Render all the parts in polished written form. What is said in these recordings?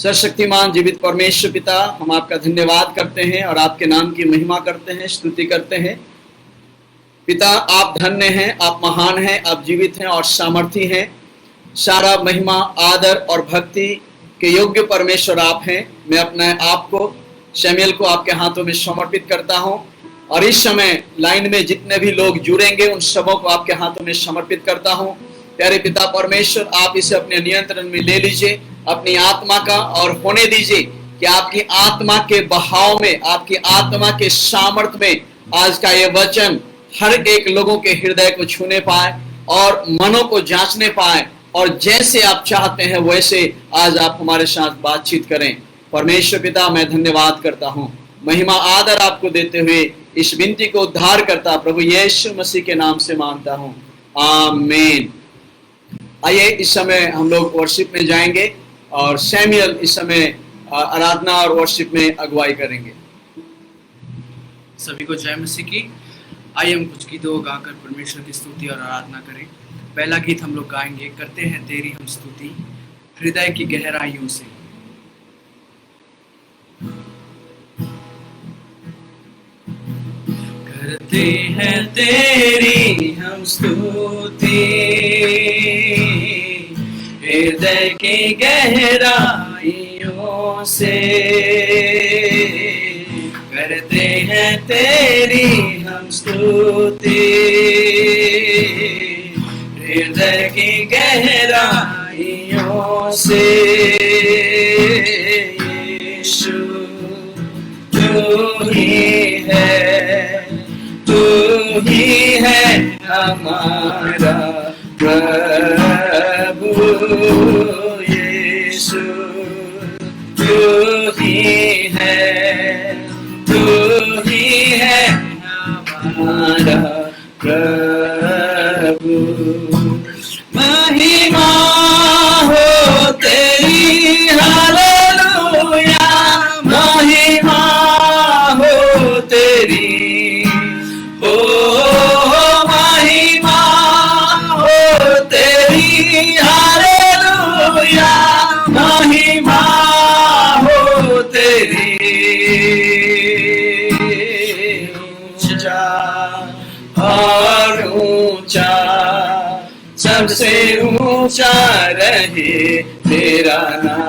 सर्वशक्तिमान जीवित परमेश्वर पिता, हम आपका धन्यवाद करते हैं और आपके नाम की महिमा करते हैं, स्तुति करते हैं। पिता, आप धन्य हैं, आप महान हैं, आप जीवित हैं और सामर्थी हैं। सारा महिमा, आदर और भक्ति के योग्य परमेश्वर आप हैं। मैं अपने आप को, शमूएल को आपके हाथों में समर्पित करता हूं और इस समय लाइन में जितने भी लोग जुड़ेंगे उन सबों को आपके हाथों में समर्पित करता हूं। प्यारे पिता परमेश्वर, आप इसे अपने नियंत्रण में ले लीजिए, अपनी आत्मा का, और होने दीजिए कि आपकी आत्मा के बहाव में, आपकी आत्मा के सामर्थ्य में आज का ये वचन हर एक लोगों के हृदय को छूने पाए और मनों को जांचने पाए, और जैसे आप चाहते हैं वैसे आज आप हमारे साथ बातचीत करें। परमेश्वर पिता, मैं धन्यवाद करता हूं, महिमा आदर आपको देते हुए इस विनती को उद्धार करता प्रभु यीशु मसीह के नाम से मांगता हूं, आमीन। आइए इस समय हम लोग वर्शिप में जाएंगे और शमूएल इस समय आराधना और वर्शिप में अगुवाई करेंगे। सभी को जय मसीह की। आइए हम कुछ गीतों गाकर परमेश्वर की स्तुति और आराधना करें। पहला गीत हम लोग गाएंगे, करते हैं तेरी हम स्तुति हृदय की गहराइयों से। करते हैं तेरी हम स्तुति हृदय की गहराइयों से, करते हैं तेरी हम स्तुति हृदय की गहराइयों से। यीशु तू ही है हमारा प्रभु। यीशु तू ही है हमारा प्रभु। महिमा हो तेरी, हालेलुया, महिमा हो तेरी, ओ महिमा हो तेरी, हालेलुया, महिमा हो तेरी। ऊंचा और ऊंचा, सबसे ऊंचा रहे तेरा नाम।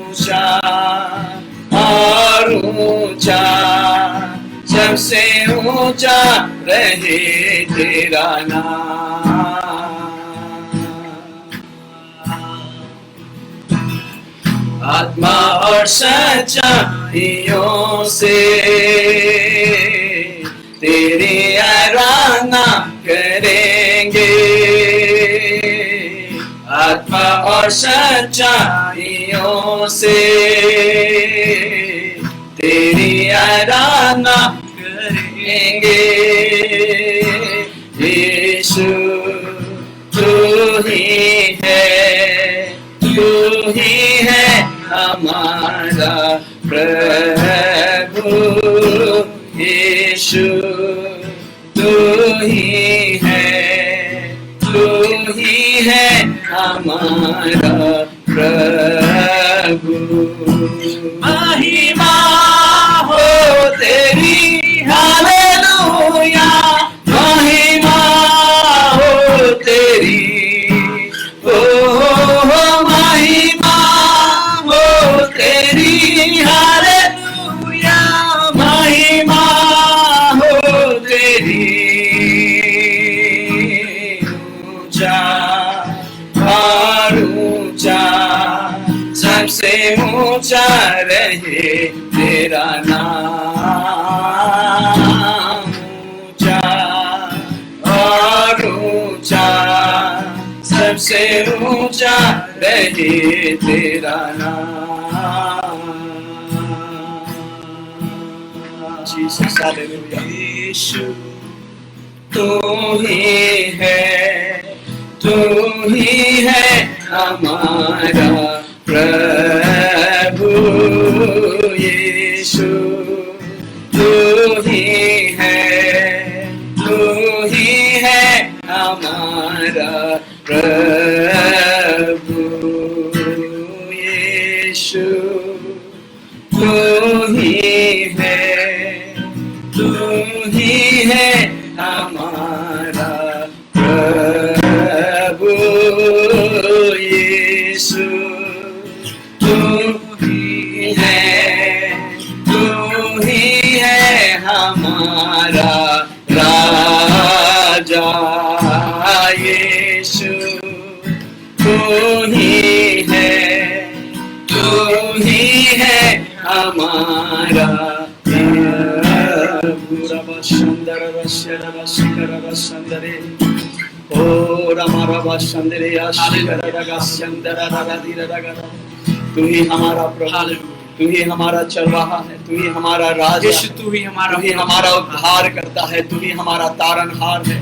ऊंचा और ऊंचा, सबसे ऊंचा रहे तेरा नाम। आत्मा और सच्चाइयों से तेरी आराधना करेंगे। आत्मा और सच्चाइयों से तेरी आराधना करेंगे। यीशु तू ही है हमारा प्रभु। यीशु तू ही है हमारा प्रभु। महिमा हो तेरी, हालेलुया, महिमा हो तेरी, ओ महिमा हो तेरी, हालेलुया, महिमा हो तेरी। ऊंचा और ऊंचा, सबसे ऊंचा रहे तेरा नाम। ऊंचा और ऊंचा, सबसे ऊंचा रहे तेरा नाम। Jesus hallelujah. यीशु तू ही है हमारा प्रभु। यीशु तू ही है हमारा प्रभु। यीशु तू ही है, तू ही है हमारा प्रभु यीशु तू ही है हमारा राजा यीशु तू ही है हमारा तू ही हमारा प्रभु, तू ही हमारा चरवाहा है, तू ही हमारा राजा, तू ही हमारा उद्धार करता है, तू ही हमारा तारनहार है,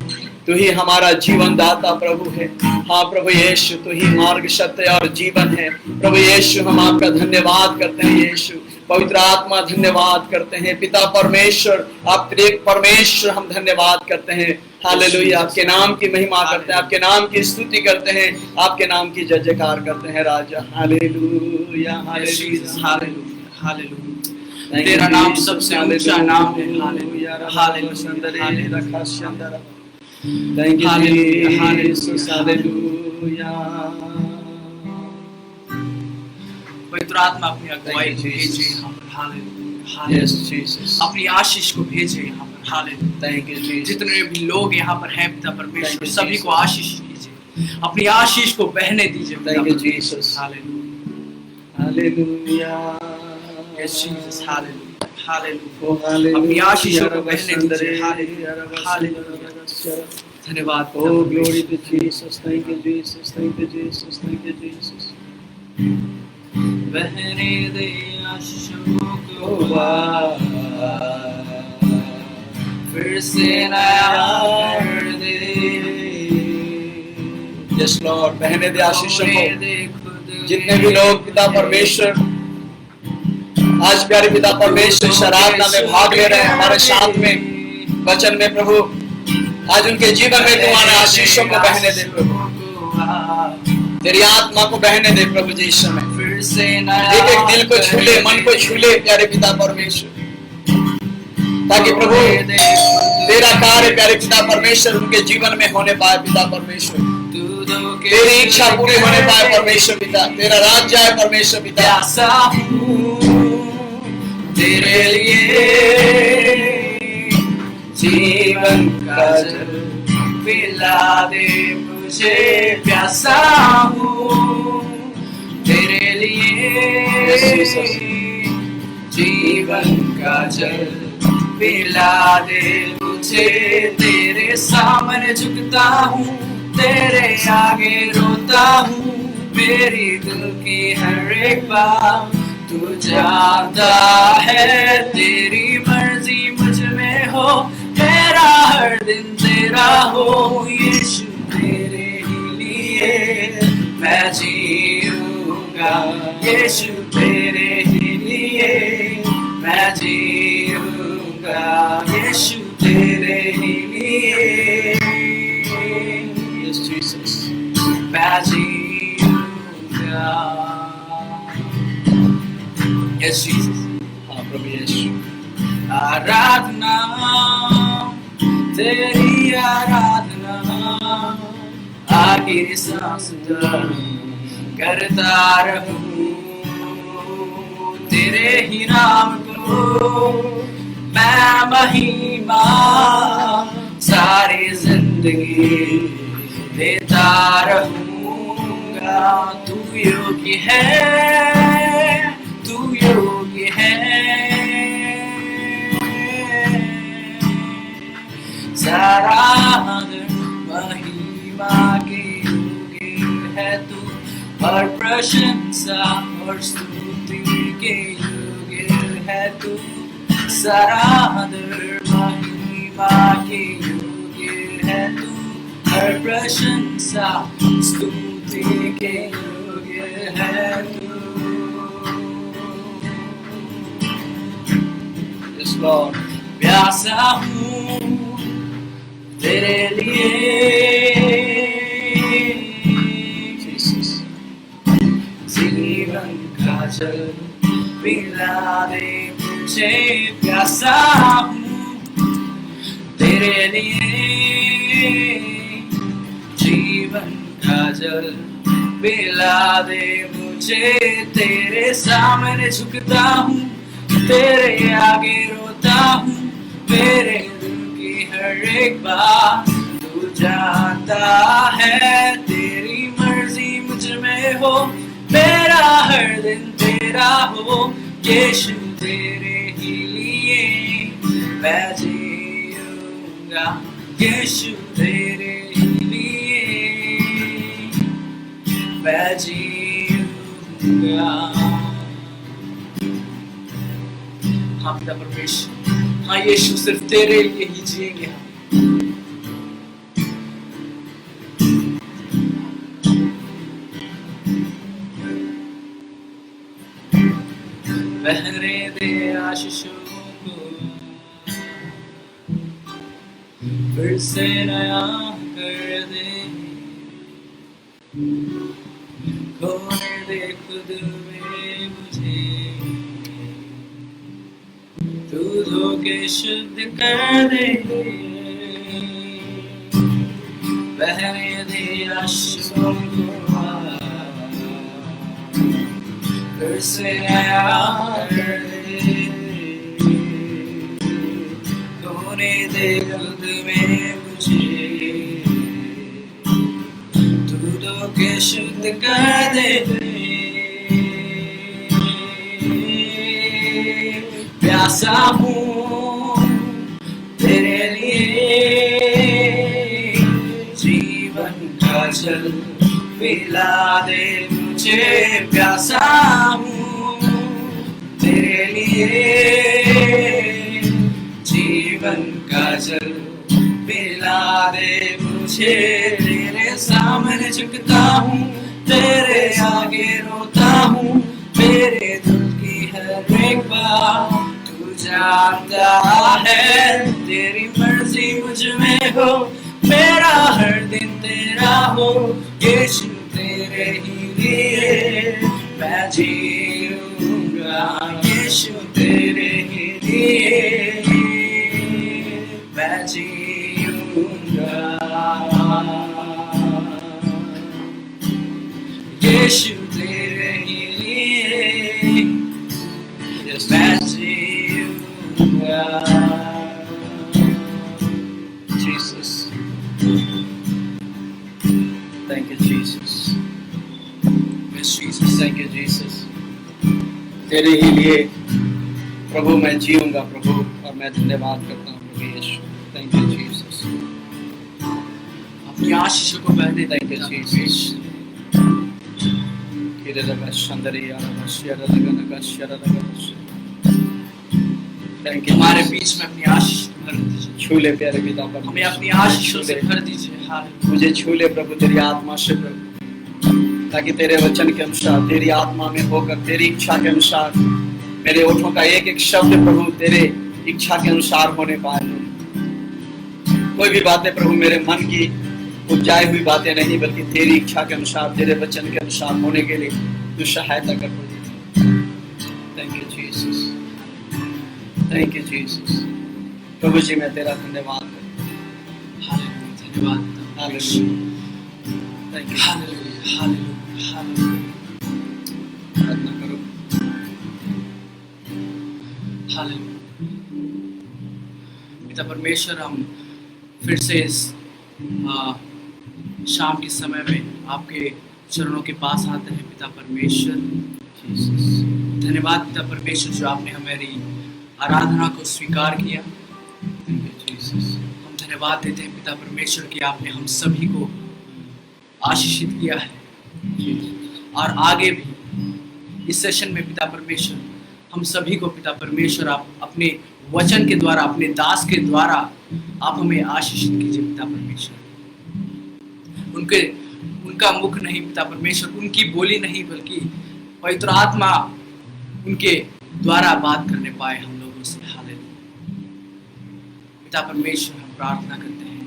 तू ही हमारा जीवन दाता प्रभु है। हाँ प्रभु यीशु तू ही मार्ग सत्य और जीवन है। प्रभु यीशु हम आपका धन्यवाद करते हैं। यीशु पवित्र आत्मा धन्यवाद करते हैं। पिता परमेश्वर आप त्रिएक परमेश्वर हम धन्यवाद करते हैं। हालेलुया, आपके नाम की महिमा करते हैं, आपके नाम की स्तुति करते हैं, आपके नाम की जय जयकार करते हैं राजा। Hallelujah hallelujah hallelujah. तेरा नाम सबसे ऊंचा नाम है। Hallelujah hallelujah. Thank you, Jesus. Hallelujah. पवित्र आत्मा अपनी अगुवाई को भेजे यहाँ पर। हालेलुया। Yes, Jesus. अपनी आशीष को भेजे यहाँ पर। हालेलुया। Thank you, Jesus. जितने भी लोग यहाँ पर हैं पिता परमेश्वर Thank you, सभी को आशीष कीजिए, अपनी आशीष को बहने दीजिए। Thank you, Jesus. Hallelujah. Hallelujah. Yes, Jesus. Hallelujah hallelujah. Oh, hallelujah. अपनी आशीषों को बहने दीजिए। Hallelujah hallelujah. धन्यवाद। Oh, glory to Jesus. Thank you, Jesus. Thank you, Jesus. Thank you, Jesus. बहने दे आशीषों को फिर से नया कर दे। Yes, Lord. बहने दे आशीषों को। जितने भी लोग पिता परमेश्वर आज प्यारे पिता परमेश्वर आराधना में भाग ले रहे हैं हमारे साथ में वचन में, प्रभु आज उनके जीवन में तुम्हारे आशीषों को बहने दे प्रभु, तेरी आत्मा को बहने दे प्रभु जी। इस समय एक एक दिल को छूले, मन को छूले प्यारे पिता परमेश्वर, ताकि प्रभु तेरा कार्य प्यारे पिता परमेश्वर उनके जीवन में होने पाए। पिता परमेश्वर तेरी इच्छा पूरी होने पाए परमेश्वर पिता, तेरा राज्य है परमेश्वर पिता। तेरे लिए जीवन का जल पिला दे मुझे, प्यासा हूँ तेरे लिए जीवन का जल पिला दे मुझे। तेरे सामने झुकता हूँ, तेरे आगे रोता हूँ, मेरी दिल की हर एक बात तू जानता है। तेरी मर्जी मुझ में हो, मेरा हर दिन तेरा हो। यीशु तेरे ही लिए मैं जीऊंगा, यीशु तेरे ही लिए मैं जीऊंगा, यीशु तेरे ही लिए मैं जीऊंगा। Yes, Jesus. हाँ प्रभु यीशु। आराधना तेरी आराधना आखिरी सांस तक करता रहूं। तेरे ही नाम को मैं महिमा सारी जिंदगी देता रहूंगा। तू योग्य है, तू योग्य है, सारा महिमा के योग्य है तू, और प्रशंसा और स्तुति के योग्य है तू, सारा महिमा के योग्य है तू, और प्रशंसा स्तुति के योग्य है तू। Yes, Lord. प्यासा हूँ तेरे लिए Jesus. जीवन का जल पिला दे मुझे, प्यासा हूँ तेरे लिए। जीवन का जल पिला दे मुझे, तेरे सामने झुकता हूँ, तेरे आगे रोता हूँ, मेरे दिल की हर एक बात तू जानता है। तेरी मर्जी मुझ में हो, मेरा हर दिन तेरा हो, यीशु तेरे ही लिए मैं जीऊंगा, यीशु तेरे ही लिए मैं जीऊंगा। हाँ पिता परमेश्वर, हाँ यीशु, सिर्फ तेरे लिए ही जिएंगे हम। बहने दे आशीषों को, फिर से नया कर दे, खोने दे खुद में मुझे, तू धोके शुद्ध कर दे। बहने दे आशीषों को, फिर से नया कर दे, खोने दे खुद में मुझे, तू धोके शुद्ध कर दे। प्यासा हूँ तेरे लिए, जीवन का जल पिला दे मुझे, प्यासा हूँ तेरे लिए। जीवन का जल पिला दे मुझे, तेरे सामने झुकता हूँ, तेरे आगे रोता हूँ, मेरे दिल की हर एक बात तू जानता है। तेरी मर्जी मुझ में हो, मेरा हर दिन तेरा हो, यीशु तेरे ही लिए मैं जीऊंगा, यीशु तेरे ही लिए मैं जीऊंगा, यीशु तेरे ही लिए मैं जीऊंगा। Jesus. Thank you, Jesus. Yes, Jesus. Thank you, Jesus. तेरे ही लिए प्रभु मैं जीऊंगा प्रभु, और मैं धन्यवाद करता हूँ प्रभु यीशु। Thank you, Jesus. अपनी आशीषों को बहने दे। Thank you, Jesus. Thank you, हमारे Jesus. बीच में अपनी आशीष भर दीजिए, छू ले प्यारे पिता पर, हमें अपनी आशीषों से भर दीजिए। हालेलुया। मुझे छू ले प्रभु तेरी आत्मा से प्रभु, ताकि तेरे वचन के अनुसार, तेरी आत्मा में होकर, तेरी इच्छा के अनुसार मेरे ओठों का एक एक शब्द प्रभु तेरे इच्छा के अनुसार होने पाए। कोई भी बातें प्रभु मेरे मन की उपजाई हुई बातें नहीं, बल्कि तेरी इच्छा के अनुसार, तेरे वचन के अनुसार होने के लिए तू सहायता कर प्रभु। Thank you Jesus, thank you Jesus. प्रभु जी मैं तेरा धन्यवाद करता हूं। हालेलुया, धन्यवाद। Hallelujah, thank you. Hallelujah, hallelujah, hallelujah. प्रार्थना करो। हालेलुया। पिता परमेश्वर, हम फिर से इस शाम के समय में आपके चरणों के पास आते हैं पिता परमेश्वर। धन्यवाद पिता परमेश्वर, जो आपने हमारी आराधना को स्वीकार किया। हम धन्यवाद देते हैं पिता परमेश्वर कि आपने हम सभी को आशीषित किया है, और आगे भी इस सेशन में पिता परमेश्वर हम सभी को पिता परमेश्वर आप अपने वचन के द्वारा, अपने दास के द्वारा आप हमें आशीषित कीजिए पिता परमेश्वर। उनका मुख नहीं पिता परमेश्वर, उनकी बोली नहीं, बल्कि पवित्र आत्मा उनके द्वारा बात करने पाए हम लोगों से। हालेलुया। पिता परमेश्वर, हम प्रार्थना करते हैं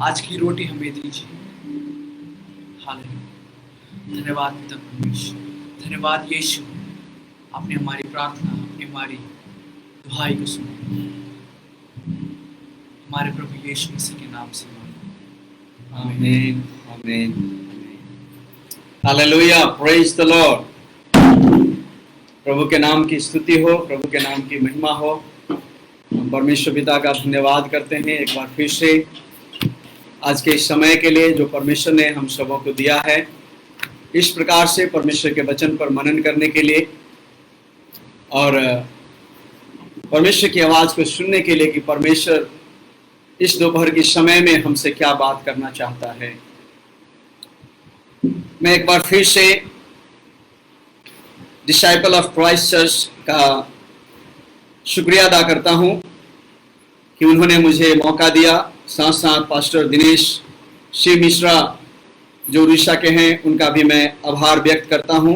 आज की रोटी हमें दीजिए। हालेलुया। धन्यवाद पिता परमेश्वर। धन्यवाद यीशु, आपने हमारी प्रार्थना, आपने हमारी दुहाई को सुना। हमारे प्रभु यीशु मसीह के नाम से आमीन, आमीन, हालेलुया, प्रेज द लॉर्ड। प्रभु के नाम की स्तुति हो, प्रभु के नाम की महिमा हो। हम परमेश्वर पिता का धन्यवाद करते हैं एक बार फिर से आज के इस समय के लिए जो परमेश्वर ने हम सबों को दिया है, इस प्रकार से परमेश्वर के वचन पर मनन करने के लिए और परमेश्वर की आवाज़ को सुनने के लिए कि परमेश्वर इस दोपहर के समय में हमसे क्या बात करना चाहता है। मैं एक बार फिर से डिसाइपल ऑफ क्राइस्ट चर्च का शुक्रिया अदा करता हूं कि उन्होंने मुझे मौका दिया। साथ साथ पास्टर दिनेश शिव मिश्रा जो उड़ीसा के हैं, उनका भी मैं आभार व्यक्त करता हूं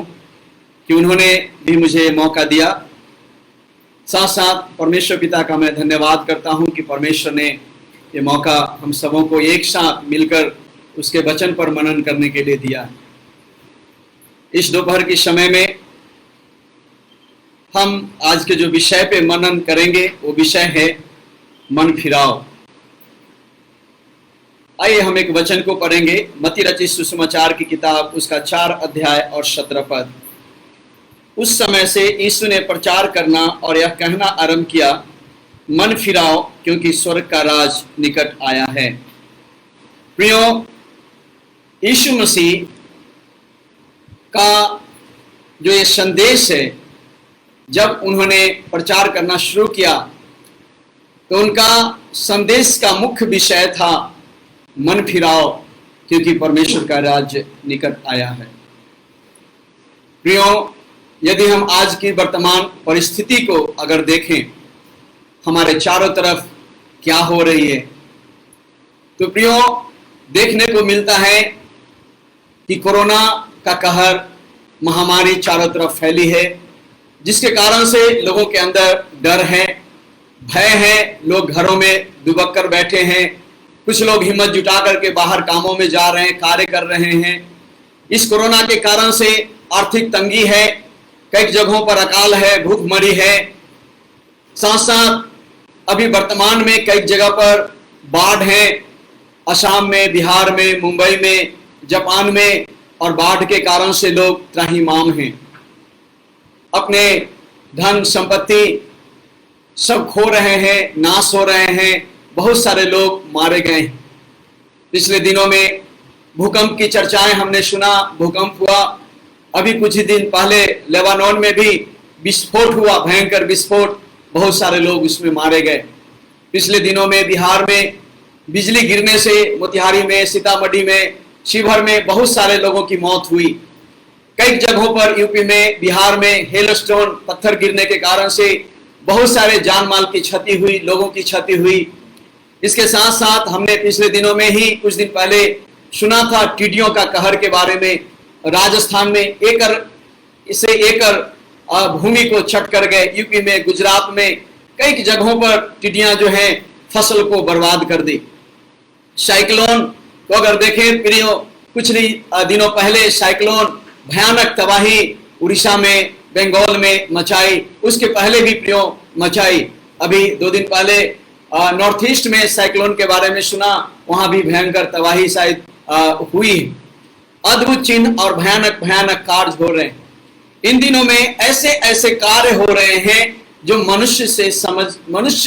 कि उन्होंने भी मुझे मौका दिया। साथ साथ परमेश्वर पिता का मैं धन्यवाद करता हूं कि परमेश्वर ने ये मौका हम सबों को एक साथ मिलकर उसके वचन पर मनन करने के लिए दिया। इस दोपहर के समय में हम आज के जो विषय पे मनन करेंगे वो विषय है मन फिराओ। आइए हम एक वचन को पढ़ेंगे, मत्ती रचित सुसमाचार की किताब उसका 4 अध्याय और 17 पद। उस समय से यीशु ने प्रचार करना और यह कहना आरंभ किया, मन फिराओ क्योंकि स्वर्ग का राज निकट आया है। प्रियो, यीशु मसीह का जो ये संदेश है, जब उन्होंने प्रचार करना शुरू किया तो उनका संदेश का मुख्य विषय था मन फिराओ क्योंकि परमेश्वर का राज्य निकट आया है। प्रियो, यदि हम आज की वर्तमान परिस्थिति को अगर देखें, हमारे चारों तरफ क्या हो रही है, तो प्रियो देखने को मिलता है कि कोरोना का कहर, महामारी चारों तरफ फैली है, जिसके कारण से लोगों के अंदर डर है, भय है। लोग घरों में दुबक कर बैठे हैं, कुछ लोग हिम्मत जुटा करके बाहर कामों में जा रहे हैं, कार्य कर रहे हैं। इस कोरोना के कारण से आर्थिक तंगी है, कई जगहों पर अकाल है, भूखमरी है। साथ साथ अभी वर्तमान में कई जगह पर बाढ़ है, असम में, बिहार में, मुंबई में, जापान में, और बाढ़ के कारण से लोग त्राहिमाम हैं, अपने धन संपत्ति सब खो रहे हैं, नाश हो रहे हैं, बहुत सारे लोग मारे गए। पिछले दिनों में भूकंप की चर्चाएं हमने सुना, भूकंप हुआ। अभी कुछ ही दिन पहले लेबानोन में भी विस्फोट हुआ, भयंकर विस्फोट, बहुत सारे लोग उसमें मारे गए। पिछले दिनों में बिहार में बिजली गिरने से मोतिहारी में, सीतामढ़ी में, शिवहर में बहुत सारे लोगों की मौत हुई। कई जगहों पर यूपी में, बिहार में हेलस्टोन पत्थर गिरने के कारण से बहुत सारे जान माल की क्षति हुई, लोगों की क्षति हुई। इसके साथ साथ हमने पिछले दिनों में ही कुछ दिन पहले सुना था टिड्डियों का कहर के बारे में। राजस्थान में एकड़ भूमि को छट कर गए, यूपी में, गुजरात में कई जगहों पर टिड्डियां जो हैं फसल को बर्बाद कर दी। साइक्लोन को अगर देखें प्रियो, कुछ दिनों पहले साइक्लोन भयानक तबाही उड़ीसा में, बंगाल में मचाई, उसके पहले भी प्रियो मचाई। अभी 2 दिन पहले नॉर्थ ईस्ट में साइक्लोन के बारे में सुना, वहां भी भयंकर तबाही शायद हुई। अद्भुत चिन्ह और भयानक भयानक कार्य हो रहे हैं। इन दिनों में ऐसे ऐसे कार्य हो रहे हैं जो मनुष्य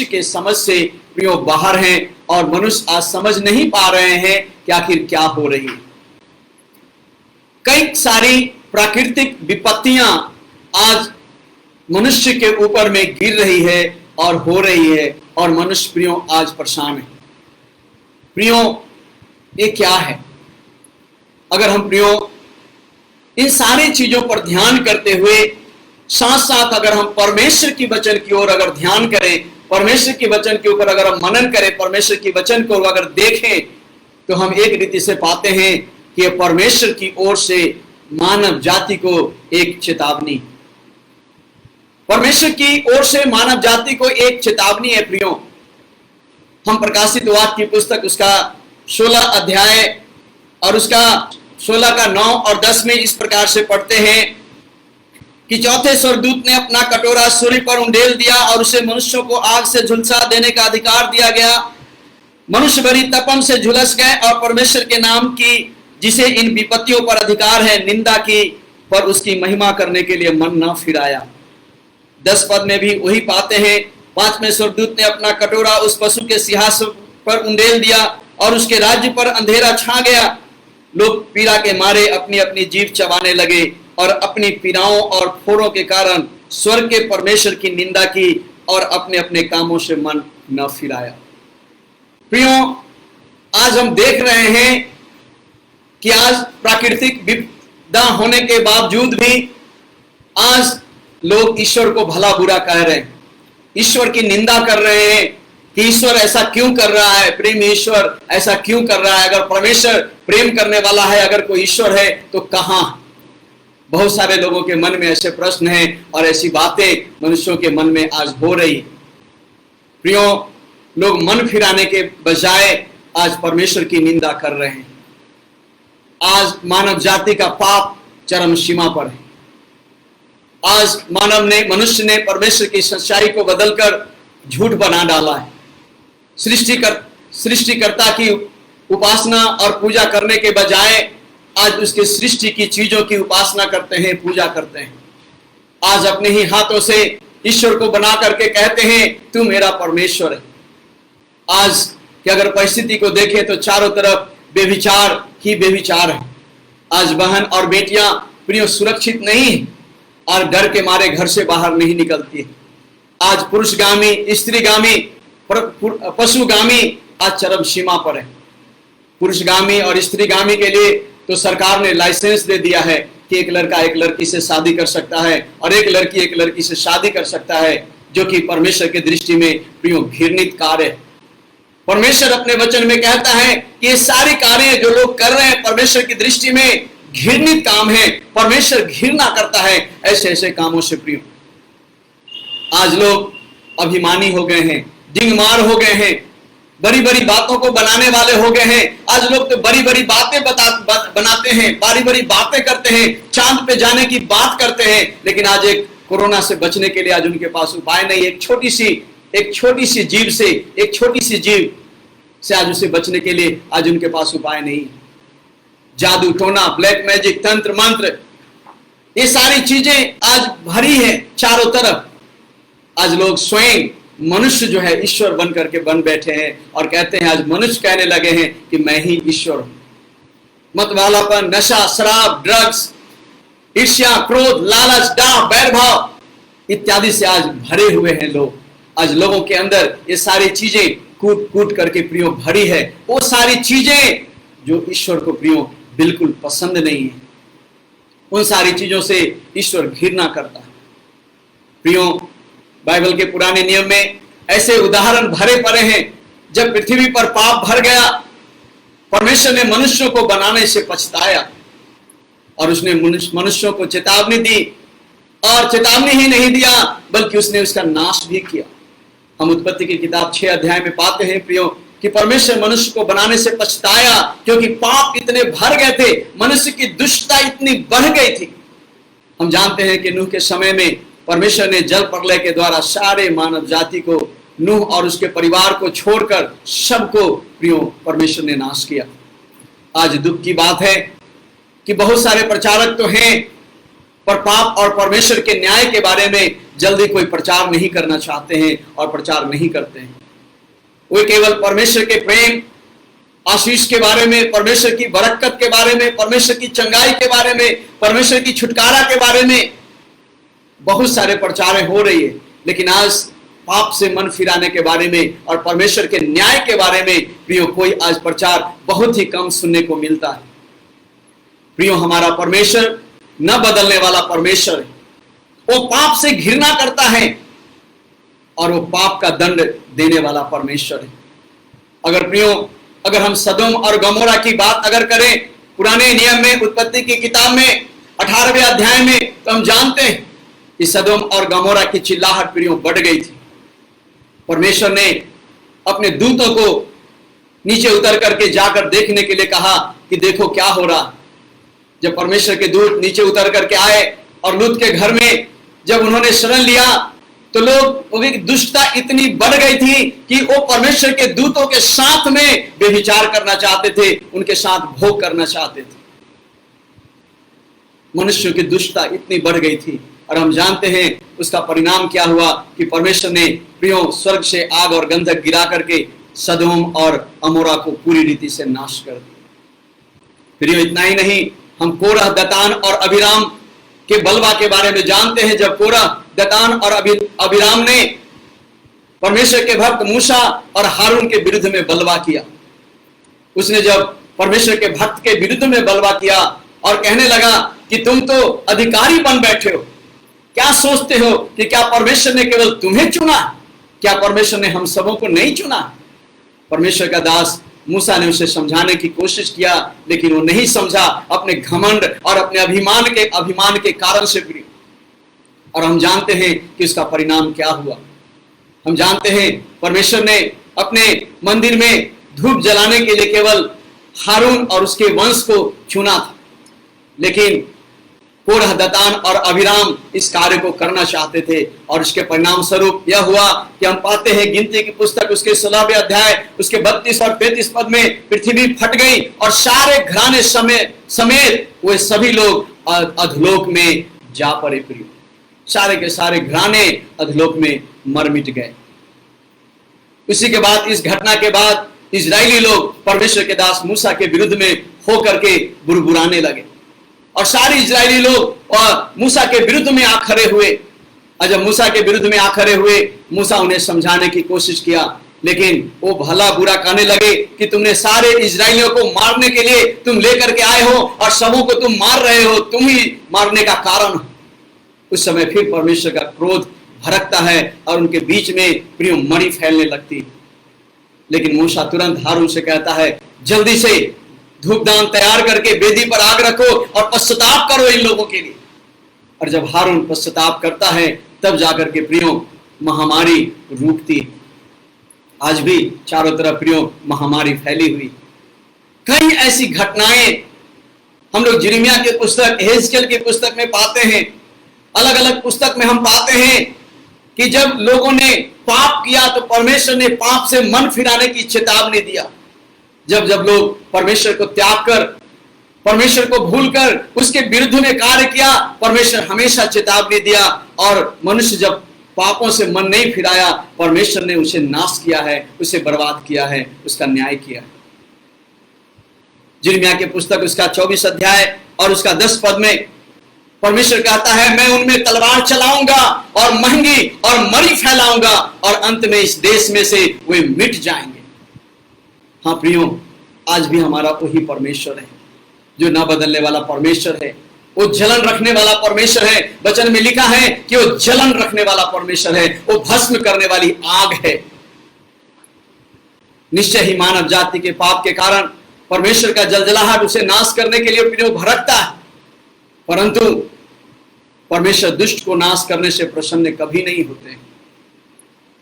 के समझ से प्रियो बाहर हैं, और मनुष्य आज समझ नहीं पा रहे हैं कि आखिर क्या हो रही है। कई सारी प्राकृतिक विपत्तियां आज मनुष्य के ऊपर में गिर रही है और हो रही है, और मनुष्य प्रियो आज परेशान है। प्रियो, ये क्या है? अगर हम प्रियो इन सारी चीजों पर ध्यान करते हुए साथ साथ अगर हम परमेश्वर की वचन की ओर अगर ध्यान करें, परमेश्वर की वचन के ऊपर अगर हम मनन करें, परमेश्वर की वचन को अगर देखें, तो हम एक रीति से पाते हैं कि यह परमेश्वर की ओर से मानव जाति को एक चेतावनी, परमेश्वर की ओर से मानव जाति को एक चेतावनी है। प्रियो, हम प्रकाशित वाक्य की पुस्तक उसका 16 अध्याय और उसका 16 का 9 और 10 में इस प्रकार से पढ़ते हैं कि चौथे स्वर्गदूत ने अपना कटोरा सूर्य पर उंडेल दिया और उसे मनुष्यों को आग से झुलसा देने का अधिकार दिया गया। मनुष्य बड़ी तपन से झुलस गए और परमेश्वर के नाम की, जिसे इन विपत्तियों पर अधिकार है, निंदा की, पर उसकी महिमा करने के लिए मन न फिराया। 10 पद में भी वही पाते हैं। 5वें स्वर्गदूत ने अपना कटोरा उस पशु के सिंहासन पर उंडेल दिया और उसके राज्य पर अंधेरा छा गया। लोग पीड़ा के मारे अपनी अपनी जीभ चबाने लगे और अपनी पीड़ाओं और फोड़ों के कारण स्वर्ग के परमेश्वर की निंदा की और अपने अपने कामों से मन न फिराया। प्रियो, आज हम देख रहे हैं कि आज प्राकृतिक विपदा होने के बावजूद भी आज लोग ईश्वर को भला बुरा कह रहे हैं, ईश्वर की निंदा कर रहे हैं कि ईश्वर ऐसा क्यों कर रहा है, प्रेम ईश्वर ऐसा क्यों कर रहा है। अगर परमेश्वर प्रेम करने वाला है, अगर कोई ईश्वर है तो कहां। बहुत सारे लोगों के मन में ऐसे प्रश्न हैं और ऐसी बातें मनुष्यों के मन में आज हो रही। प्रियो, लोग मन फिराने के बजाय आज परमेश्वर की निंदा कर रहे हैं। आज मानव जाति का पाप चरम सीमा पर है। आज मनुष्य ने परमेश्वर की सच्चाई को बदलकर झूठ बना डाला है। सृष्टिकर्ता की उपासना और पूजा करने के बजाय आज उसके सृष्टि की चीजों की उपासना करते हैं, पूजा करते हैं। आज अपने ही हाथों से ईश्वर को बना करके कहते हैं तू मेरा परमेश्वर है। आज की अगर परिस्थिति को देखें तो चारों तरफ बेविचार ही बेविचार है। आज बहन और बेटियां प्रिय सुरक्षित नहीं और डर के मारे घर से बाहर नहीं निकलती है। आज पुरुषगामी, स्त्रीगामी, पशुगामी आज चरम सीमा पर है। पुरुषगामी और स्त्रीगामी के लिए तो सरकार ने लाइसेंस दे दिया है कि एक लड़का एक लड़की से शादी कर सकता है और एक लड़की से शादी कर सकता है, जो कि परमेश्वर के दृष्टि में प्रियो घृणित कार्य है। परमेश्वर अपने वचन में कहता है कि ये सारी कार्य जो लोग कर रहे हैं परमेश्वर की दृष्टि में घृणित काम है। परमेश्वर घृणा करता है ऐसे ऐसे कामों से। प्रियो, आज लोग अभिमानी हो गए हैं, डिंगमार हो गए हैं, बड़ी बड़ी बातों को बनाने वाले हो गए हैं। आज लोग तो बड़ी बड़ी बातें बनाते हैं, बड़ी बड़ी बातें करते हैं, चांद पे जाने की बात करते हैं, लेकिन आज एक कोरोना से बचने के लिए आज उनके पास उपाय नहीं। एक छोटी सी जीव से आज उसे बचने के लिए आज उनके पास उपाय नहीं। जादू टोना, ब्लैक मैजिक, तंत्र मंत्र, ये सारी चीजें आज भरी है चारों तरफ। आज लोग स्वयं मनुष्य जो है ईश्वर बन करके बन बैठे हैं और कहते हैं, आज मनुष्य कहने लगे हैं कि मैं ही ईश्वर हूं। मतवालापन, नशा, शराब, ड्रग्स, ईर्ष्या, क्रोध, लालच, डाह, बैरभाव इत्यादि से आज भरे हुए हैं लोग। आज लोगों के अंदर ये सारी चीजें कूट कूट करके प्रियो भरी है। वो सारी चीजें जो ईश्वर को प्रियो बिल्कुल पसंद नहीं है, उन सारी चीजों से ईश्वर घृणा करता है। प्रियो, बाइबल के पुराने नियम में ऐसे उदाहरण भरे पड़े हैं जब पृथ्वी पर पाप भर गया, परमेश्वर ने मनुष्यों को बनाने से पछताया और उसने मनुष्यों को चेतावनी दी, और चेतावनी ही नहीं दिया बल्कि उसने उसका नाश भी किया। हम उत्पत्ति की किताब 6 अध्याय में पाते हैं प्रियो कि परमेश्वर मनुष्य को बनाने से पछताया क्योंकि पाप इतने भर गए थे, मनुष्य की दुष्टता इतनी बढ़ गई थी। हम जानते हैं कि नूह के समय में परमेश्वर ने जल प्रलय के द्वारा सारे मानव जाति को, नूह और उसके परिवार को छोड़कर सबको प्रियो परमेश्वर ने नाश किया। आज दुख की बात है कि बहुत सारे प्रचारक तो हैं पर पाप और परमेश्वर के न्याय के बारे में जल्दी कोई प्रचार नहीं करना चाहते हैं और प्रचार नहीं करते हैं। वे केवल परमेश्वर के प्रेम, आशीष के बारे में, परमेश्वर की बरकत के बारे में, परमेश्वर की चंगाई के बारे में, परमेश्वर की छुटकारा के बारे में बहुत सारे प्रचारें हो रही है, लेकिन आज पाप से मन फिराने के बारे में और परमेश्वर के न्याय के बारे में प्रियो कोई आज प्रचार बहुत ही कम सुनने को मिलता है। प्रियो, हमारा परमेश्वर न बदलने वाला परमेश्वर है। वो पाप से घृणा करता है और वो पाप का दंड देने वाला परमेश्वर है। अगर हम सदोम और गमोरा की बात अगर करें पुराने नियम में, उत्पत्ति की किताब में 18वें अध्याय में, तो हम जानते हैं कि सदोम और गमोरा की चिल्लाहट प्रियो बढ़ गई थी। परमेश्वर ने अपने दूतों को नीचे उतर करके जाकर देखने के लिए कहा कि देखो क्या हो रहा। जब परमेश्वर के दूत नीचे उतर करके आए और लूत के घर में जब उन्होंने शरण लिया तो लोग दुष्टता इतनी बढ़ गई थी कि वो परमेश्वर के दूतों के साथ में व्यभिचार करना चाहते थे, उनके साथ भोग करना चाहते थे। मनुष्य की दुष्टता इतनी बढ़ गई थी और हम जानते हैं उसका परिणाम क्या हुआ कि परमेश्वर ने प्रियो स्वर्ग से आग और गंधक गिरा करके सदोम और अमोरा को पूरी रीति से नाश कर दिया। प्रियो इतना ही नहीं, हम कोरह, दतान और अबीराम के बलवा के बारे में जानते हैं। जब कोरह, दतान और अबीराम ने परमेश्वर के भक्त मूसा और हारून के विरुद्ध में बलवा किया, उसने जब परमेश्वर के भक्त के विरुद्ध में बलवा किया और कहने लगा कि तुम तो अधिकारी बन बैठे हो, क्या सोचते हो कि क्या परमेश्वर ने केवल तुम्हें चुना, क्या परमेश्वर ने हम सबों को नहीं चुना? परमेश्वर का दास मूसा ने उसे समझाने की कोशिश किया, लेकिन वो नहीं समझा, अपने घमंड और अपने अभिमान के कारण से प्रिय। और हम जानते हैं कि इसका परिणाम क्या हुआ। हम जानते हैं परमेश्वर ने अपने मंदिर में धूप जलाने के लिए केवल हारून और उसके वंश को चुना था, लेकिन कोरह, दतान और अबीराम इस कार्य को करना चाहते थे और इसके परिणाम स्वरूप यह हुआ कि हम पाते हैं गिनती की पुस्तक उसके 16वें अध्याय उसके 32 और 35 पद में पृथ्वी फट गई और सारे घराने समेत वे सभी लोग अधलोक में जा पड़े। प्रिय, सारे के सारे घराने अधलोक में मर मिट गए। उसी के बाद, इस घटना के बाद इजरायली लोग परमेश्वर के दास मूसा के विरुद्ध में होकर के बुरबुराने लगे और सारे इजरायली लोग और मूसा के विरुद्ध में आ खड़े हुए। और जब मूसा के विरुद्ध में आ खड़े हुए, मूसा उन्हें समझाने की कोशिश किया, लेकिन वो भला बुरा कहने लगे कि तुमने सारे इजरायलियों को मारने के लिए तुम लेकर के आए हो और सबों को तुम मार रहे हो, तुम ही मारने का कारण हो। उस समय फिर परमेश्वर का क्रोध भड़कता है और उनके बीच में प्रिय मरी फैलने लगती। लेकिन मूसा तुरंत हारून से कहता है, जल्दी से धूपदान तैयार करके वेदी पर आग रखो और पश्चाताप करो इन लोगों के लिए। और जब हारून पश्चाताप करता है तब जाकर के प्रियो महामारी रुकती है। आज भी चारों तरफ प्रियो महामारी फैली हुई। कई ऐसी घटनाएं हम लोग यिर्मयाह की पुस्तक, एहेजकेल की पुस्तक में पाते हैं, अलग अलग पुस्तक में हम पाते हैं कि जब लोगों ने पाप किया तो परमेश्वर ने पाप से मन फिराने की चेतावनी दिया। जब जब लोग परमेश्वर को त्याग कर, परमेश्वर को भूलकर उसके विरुद्ध में कार्य किया, परमेश्वर हमेशा चेतावनी दिया और मनुष्य जब पापों से मन नहीं फिराया, परमेश्वर ने उसे नाश किया है, उसे बर्बाद किया है, उसका न्याय किया है। यिर्मयाह की पुस्तक उसका 24 अध्याय और उसका 10 पद में परमेश्वर कहता है, मैं उनमें तलवार चलाऊंगा और महंगी और मरी फैलाऊंगा और अंत में इस देश में से वे मिट जाएंगे। हाँ प्रियो, आज भी हमारा वही परमेश्वर है जो ना बदलने वाला परमेश्वर है। वो जलन रखने वाला परमेश्वर है। वचन में लिखा है कि वो जलन रखने वाला परमेश्वर है, वो भस्म करने वाली आग है। निश्चय ही मानव जाति के पाप के कारण परमेश्वर का जलजलाहट उसे नाश करने के लिए प्रियो भड़कता है, परंतु परमेश्वर दुष्ट को नाश करने से प्रसन्न कभी नहीं होते।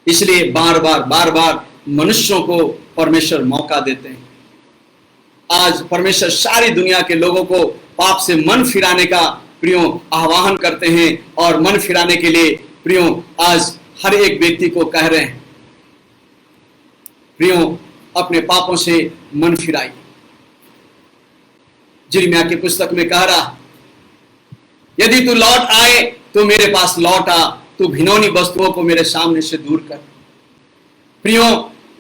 इसलिए बार बार मनुष्यों को परमेश्वर मौका देते हैं। आज परमेश्वर सारी दुनिया के लोगों को पाप से मन फिराने का प्रियो आह्वान करते हैं और मन फिराने के लिए प्रियो आज हर एक व्यक्ति को कह रहे हैं, प्रियो अपने पापों से मन फिराइए। यिर्मयाह की पुस्तक में कह रहा, यदि तू लौट आए तो मेरे पास लौट आ, तू घिनौनी वस्तुओं को मेरे सामने से दूर कर। प्रियो,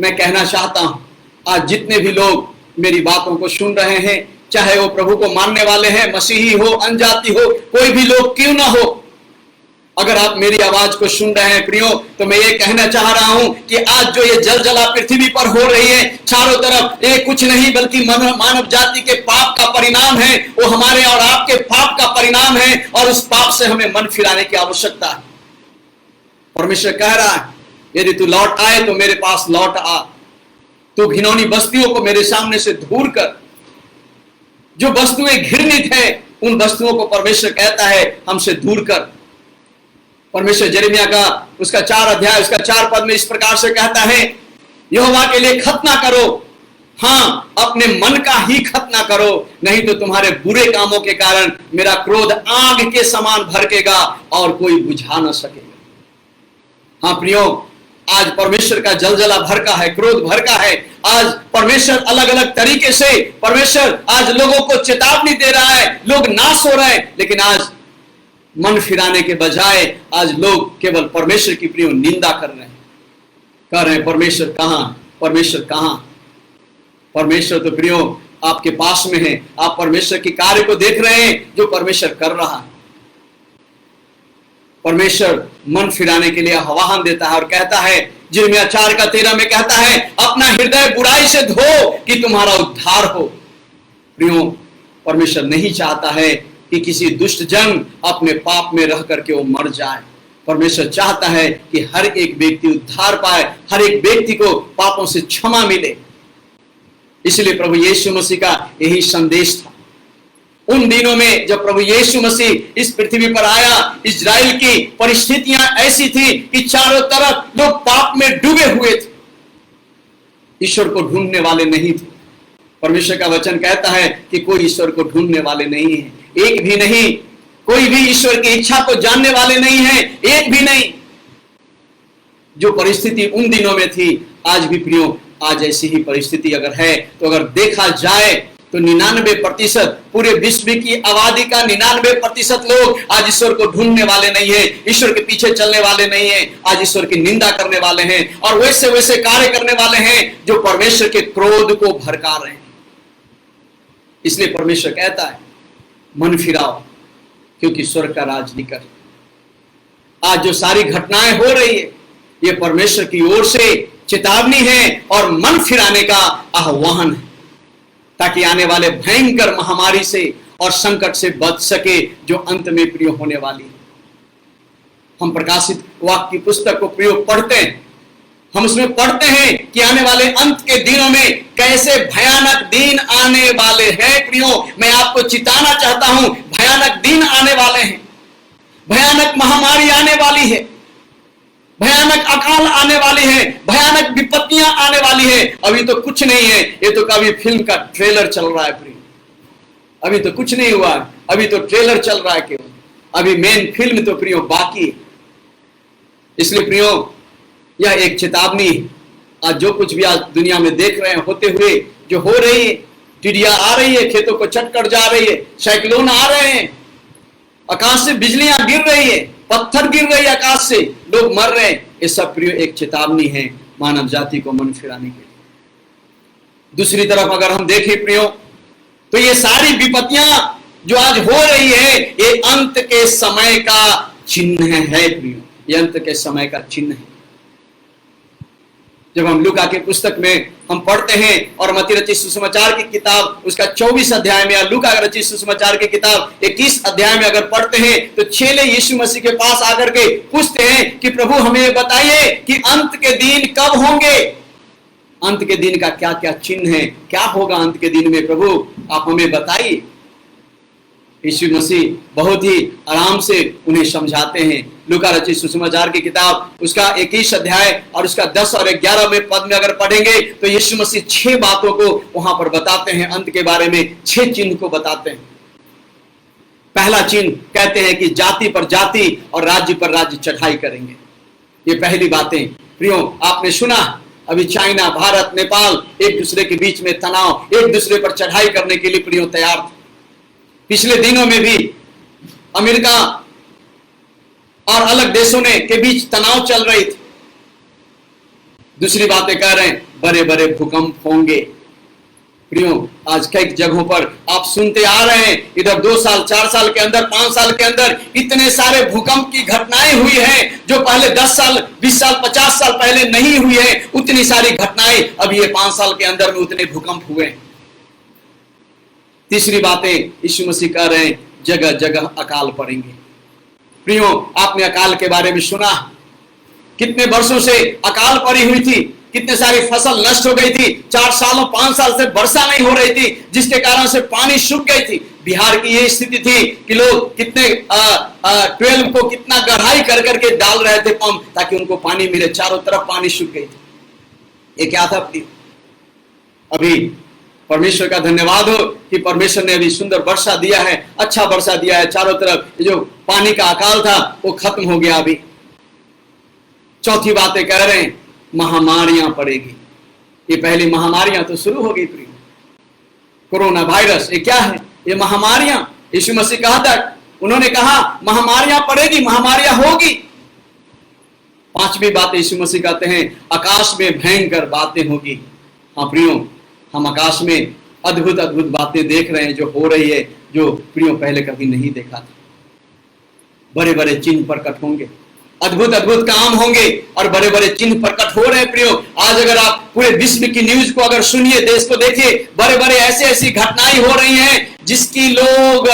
मैं कहना चाहता हूं, आज जितने भी लोग मेरी बातों को सुन रहे हैं, चाहे वो प्रभु को मानने वाले हैं, मसीही हो, अनजाति हो, कोई भी लोग क्यों ना हो, अगर आप मेरी आवाज को सुन रहे हैं प्रियो, तो मैं ये कहना चाह रहा हूं कि आज जो ये जलजला पृथ्वी पर हो रही है चारों तरफ, ये कुछ नहीं बल्कि मानव जाति के पाप का परिणाम है। वो हमारे और आपके पाप का परिणाम है और उस पाप से हमें मन फिराने की आवश्यकता है। परमेश्वर कह रहा है, यदि तू लौट आए तो मेरे पास लौट आ, तू घिनौनी बस्तियों को मेरे सामने से दूर कर। जो वस्तुएं घृणित है उन वस्तुओं को परमेश्वर कहता है हमसे दूर कर। परमेश्वर यिर्मयाह का उसका 4 अध्याय उसका 4 पद में इस प्रकार से कहता है, यहोवा के लिए खतना करो, हाँ, अपने मन का ही खत्म ना करो, नहीं तो तुम्हारे बुरे कामों के कारण मेरा क्रोध आग के समान भड़केगा और कोई बुझा ना सकेगा। हाँ प्रियो, आज परमेश्वर का जलजला भड़का है, क्रोध भड़का है। आज परमेश्वर अलग अलग तरीके से परमेश्वर आज लोगों को चेतावनी दे रहा है। लोग नाश हो रहे हैं, लेकिन आज मन फिराने के बजाय आज लोग केवल परमेश्वर की प्रियो निंदा कर रहे हैं, कह रहे हैं परमेश्वर कहां, परमेश्वर कहां। परमेश्वर तो प्रियो आपके पास में है। आप परमेश्वर के कार्य को देख रहे हैं जो परमेश्वर कर रहा है। परमेश्वर मन फिराने के लिए आह्वान देता है और कहता है, यिर्मयाह 4:13 में कहता है, अपना हृदय बुराई से धो कि तुम्हारा उद्धार हो। प्रियो, परमेश्वर नहीं चाहता है कि किसी दुष्ट जन अपने पाप में रह करके वो मर जाए। परमेश्वर चाहता है कि हर एक व्यक्ति उद्धार पाए, हर एक व्यक्ति को पापों से क्षमा मिले। इसलिए प्रभु यीशु मसीह का यही संदेश था। उन दिनों में जब प्रभु यीशु मसीह इस पृथ्वी पर आया, इजराइल की परिस्थितियां ऐसी थी कि चारों तरफ लोग पाप में डूबे हुए थे, ईश्वर को ढूंढने वाले नहीं थे। परमेश्वर का वचन कहता है कि कोई ईश्वर को ढूंढने वाले नहीं है, एक भी नहीं। कोई भी ईश्वर की इच्छा को जानने वाले नहीं है, एक भी नहीं। जो परिस्थिति उन दिनों में थी, आज भी प्रियो आज ऐसी ही परिस्थिति अगर है तो अगर देखा जाए तो 99% पूरे विश्व की आबादी का 99% लोग आज ईश्वर को ढूंढने वाले नहीं है, ईश्वर के पीछे चलने वाले नहीं है, आज ईश्वर की निंदा करने वाले हैं और वैसे वैसे कार्य करने वाले हैं जो परमेश्वर के क्रोध को भड़का रहे हैं। इसलिए परमेश्वर कहता है, मन फिराओ क्योंकि स्वर्ग का राज निकट। आज जो सारी घटनाएं हो रही है, ये परमेश्वर की ओर से चेतावनी है और मन फिराने का आह्वान है, ताकि आने वाले भयंकर महामारी से और संकट से बच सके जो अंत में प्रिय होने वाली है। हम प्रकाशित वाक्य की पुस्तक को प्रयोग पढ़ते हैं, हम उसमें पढ़ते हैं कि आने वाले अंत के दिनों में कैसे भयानक दिन आने वाले हैं। प्रियो, मैं आपको चिताना चाहता हूं, भयानक दिन आने वाले हैं, भयानक महामारी आने वाली है, भयानक अकाल आने वाली है, भयानक विपत्तियां आने वाली है। अभी तो कुछ नहीं है, ये तो कभी फिल्म का ट्रेलर चल रहा है प्रिय, अभी तो कुछ नहीं हुआ, अभी तो ट्रेलर चल रहा है केवल, अभी मेन फिल्म तो प्रियो बाकी है। इसलिए प्रियो, यह एक चेतावनी है। आज जो कुछ भी आज दुनिया में देख रहे हैं होते हुए, जो हो रही है, टिड्डियां आ रही है, खेतों को चट कर जा रही है, साइक्लोन आ रहे हैं, आकाश से बिजलियां गिर रही है, पत्थर गिर रही है आकाश से, लोग मर रहे हैं, ये सब प्रिय एक चेतावनी है मानव जाति को मन फिराने के लिए। दूसरी तरफ अगर हम देखें प्रियो, तो ये सारी विपत्तियां जो आज हो रही है, ये अंत के समय का चिन्ह है प्रियो, ये अंत के समय का चिन्ह है। जब हम लूका के पुस्तक में हम पढ़ते हैं और मत्ती रचित सुसमाचार की किताब उसका 24 अध्याय में, या लूका रचित सुसमाचार की किताब 21 अध्याय में अगर पढ़ते हैं, तो चेले यीशु मसीह के पास आकर के पूछते हैं कि प्रभु हमें बताइए कि अंत के दिन कब होंगे, अंत के दिन का क्या क्या चिन्ह है, क्या होगा अंत के दिन में, प्रभु आप हमें बताइए। यीशु मसीह बहुत ही आराम से उन्हें समझाते हैं। लूका रचित सुसमाचार की किताब उसका 21 अध्याय और उसका 10 और 11वें पद में अगर पढ़ेंगे तो यीशु मसीह 6 बातों को वहां पर बताते हैं, अंत के बारे में 6 चिन्ह को बताते हैं। पहला चिन्ह कहते हैं कि जाति पर जाति और राज्य पर राज्य चढ़ाई करेंगे। ये पहली बातें प्रियो, आपने सुना अभी चाइना, भारत, नेपाल एक दूसरे के बीच में तनाव, एक दूसरे पर चढ़ाई करने के लिए प्रियो तैयार थे। पिछले दिनों में भी अमेरिका और अलग देशों के बीच तनाव चल रही थी। दूसरी बातें कह रहे हैं बड़े बड़े भूकंप होंगे। प्रियो, आज कई जगहों पर आप सुनते आ रहे हैं, इधर 2 साल 4 साल के अंदर, 5 साल के अंदर इतने सारे भूकंप की घटनाएं हुई हैं जो पहले 10 साल 20 साल 50 साल पहले नहीं हुई है। उतनी सारी घटनाएं अब ये 5 साल के अंदर में उतने भूकंप हुए हैं। तीसरी बातें यीशु मसीह कह रहे हैं जगह जगह अकाल पड़ेंगे। प्रियो, आपने अकाल के बारे में सुना, कितने वर्षों से अकाल पड़ी हुई थी, कितने सारी फसल नष्ट हो गई थी, 4 सालों 5 साल से वर्षा नहीं हो रही थी, जिसके कारण से पानी सूख गई थी। बिहार की ये स्थिति थी कि लोग कितने 12 को कितना गहराई कर करके डाल रहे थे पंप, ताकि उनको पानी मिले, चारों तरफ पानी सूख गई थी। ये क्या था प्रियो? अभी परमेश्वर का धन्यवाद हो कि परमेश्वर ने अभी सुंदर वर्षा दिया है, अच्छा वर्षा दिया है चारों तरफ। ये जो पानी का अकाल था वो खत्म हो गया। अभी चौथी बातें कह रहे हैं, महामारियां पड़ेगी। ये पहली महामारियां तो शुरू हो गई प्रिय। कोरोना वायरस ये क्या है? ये महामारियां। यीशु मसीह कहा था, उन्होंने कहा महामारियां पड़ेगी, महामारियां होगी। पांचवी बात यीशु मसीह कहते हैं, आकाश में भयंकर बातें होगी। हाँ प्रियो, हम आकाश में अद्भुत अद्भुत बातें देख रहे हैं जो हो रही है, जो प्रियो पहले कभी नहीं देखा था। बड़े बड़े चिन्ह प्रकट होंगे, अद्भुत अद्भुत काम होंगे और बड़े बड़े चिन्ह प्रकट हो रहे हैं प्रियो। आज अगर आप पूरे विश्व की न्यूज को अगर सुनिए, देश को देखिए, बड़े बड़े ऐसे ऐसी घटनाएं हो रही हैं जिसकी लोग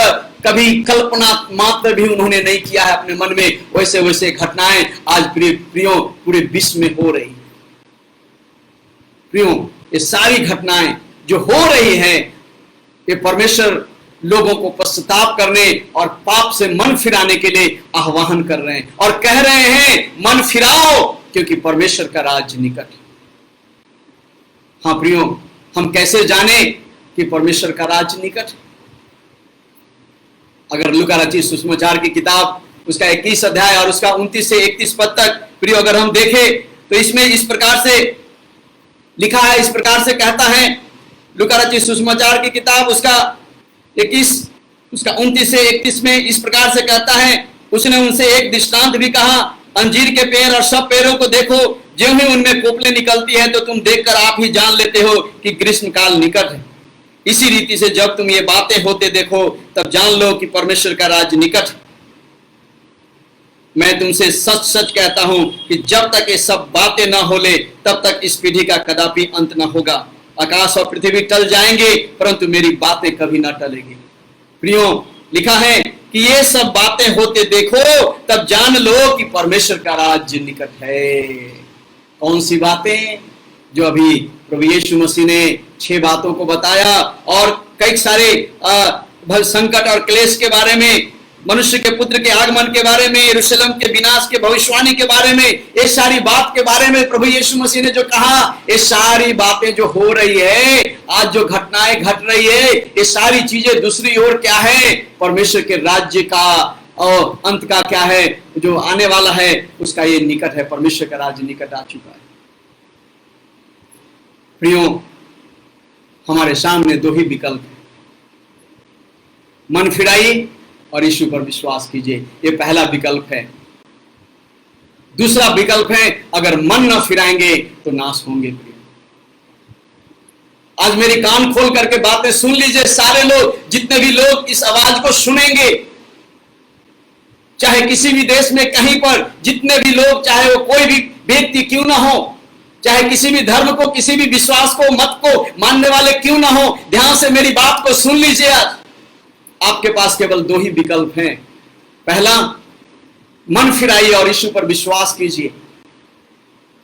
कभी कल्पना मात्र भी उन्होंने नहीं किया है अपने मन में। वैसे वैसे घटनाएं आज प्रियो पूरे विश्व में हो रही। प्रियो, ये सारी घटनाएं जो हो रही हैं, ये परमेश्वर लोगों को पश्चाताप करने और पाप से मन फिराने के लिए आह्वान कर रहे हैं और कह रहे हैं मन फिराओ, क्योंकि परमेश्वर का राज्य निकट है। हाँ प्रियो, हम कैसे जाने कि परमेश्वर का राज्य निकट है? अगर लूका रचित सुसमाचार की किताब उसका 21 अध्याय और उसका 29 से 31 पद तक प्रियो अगर हम देखें तो इसमें इस प्रकार से लिखा है, इस प्रकार से कहता है लूका रचित सुसमाचार की किताब उसका 21 उसका 29 से 31 में इस प्रकार से कहता है, उसने उनसे एक दृष्टांत भी कहा, अंजीर के पेड़ और सब पेड़ों को देखो, ज्यों ही उनमें कोपलें निकलती है तो तुम देखकर आप ही जान लेते हो कि ग्रीष्म काल निकट है। इसी रीति से जब तुम ये बातें होते देखो तब जान लो कि परमेश्वर का राज्य निकट है। मैं तुमसे सच सच कहता हूं कि जब तक ये सब बातें न होले तब तक इस पीढ़ी का कदापि अंत न होगा। आकाश और पृथ्वी टल जाएंगे परंतु मेरी बातें कभी ना टलेंगी। प्रियो, लिखा है कि ये सब बातें होते देखो तब जान लो कि परमेश्वर का राज्य निकट है। कौन सी बातें? जो अभी प्रभु यीशु मसीह ने 6 बातों को बताया और कई सारे संकट और क्लेश के बारे में, मनुष्य के पुत्र के आगमन के बारे में, यरूशलेम के विनाश के भविष्यवाणी के बारे में, ये सारी बात के बारे में प्रभु यीशु मसीह ने जो कहा, ये सारी बातें जो हो रही है, आज जो घटनाएं घट रही है, ये सारी चीजें दूसरी ओर क्या है? परमेश्वर के राज्य का और अंत का क्या है, जो आने वाला है उसका ये निकट है। परमेश्वर का राज्य निकट आ चुका है। प्रियो, हमारे सामने 2 ही विकल्प है, मन फिराइए और यीशु पर विश्वास कीजिए। ये पहला विकल्प है। दूसरा विकल्प है, अगर मन न फिराएंगे तो नाश होंगे। आज मेरी कान खोल करके बातें सुन लीजिए। सारे लोग, जितने भी लोग इस आवाज को सुनेंगे, चाहे किसी भी देश में कहीं पर जितने भी लोग, चाहे वो कोई भी व्यक्ति क्यों ना हो, चाहे किसी भी धर्म को, किसी भी विश्वास को, मत को मानने वाले क्यों ना हो, ध्यान से मेरी बात को सुन लीजिए। आज आपके पास केवल 2 ही विकल्प हैं। पहला, मन फिराइए और यीशु पर विश्वास कीजिए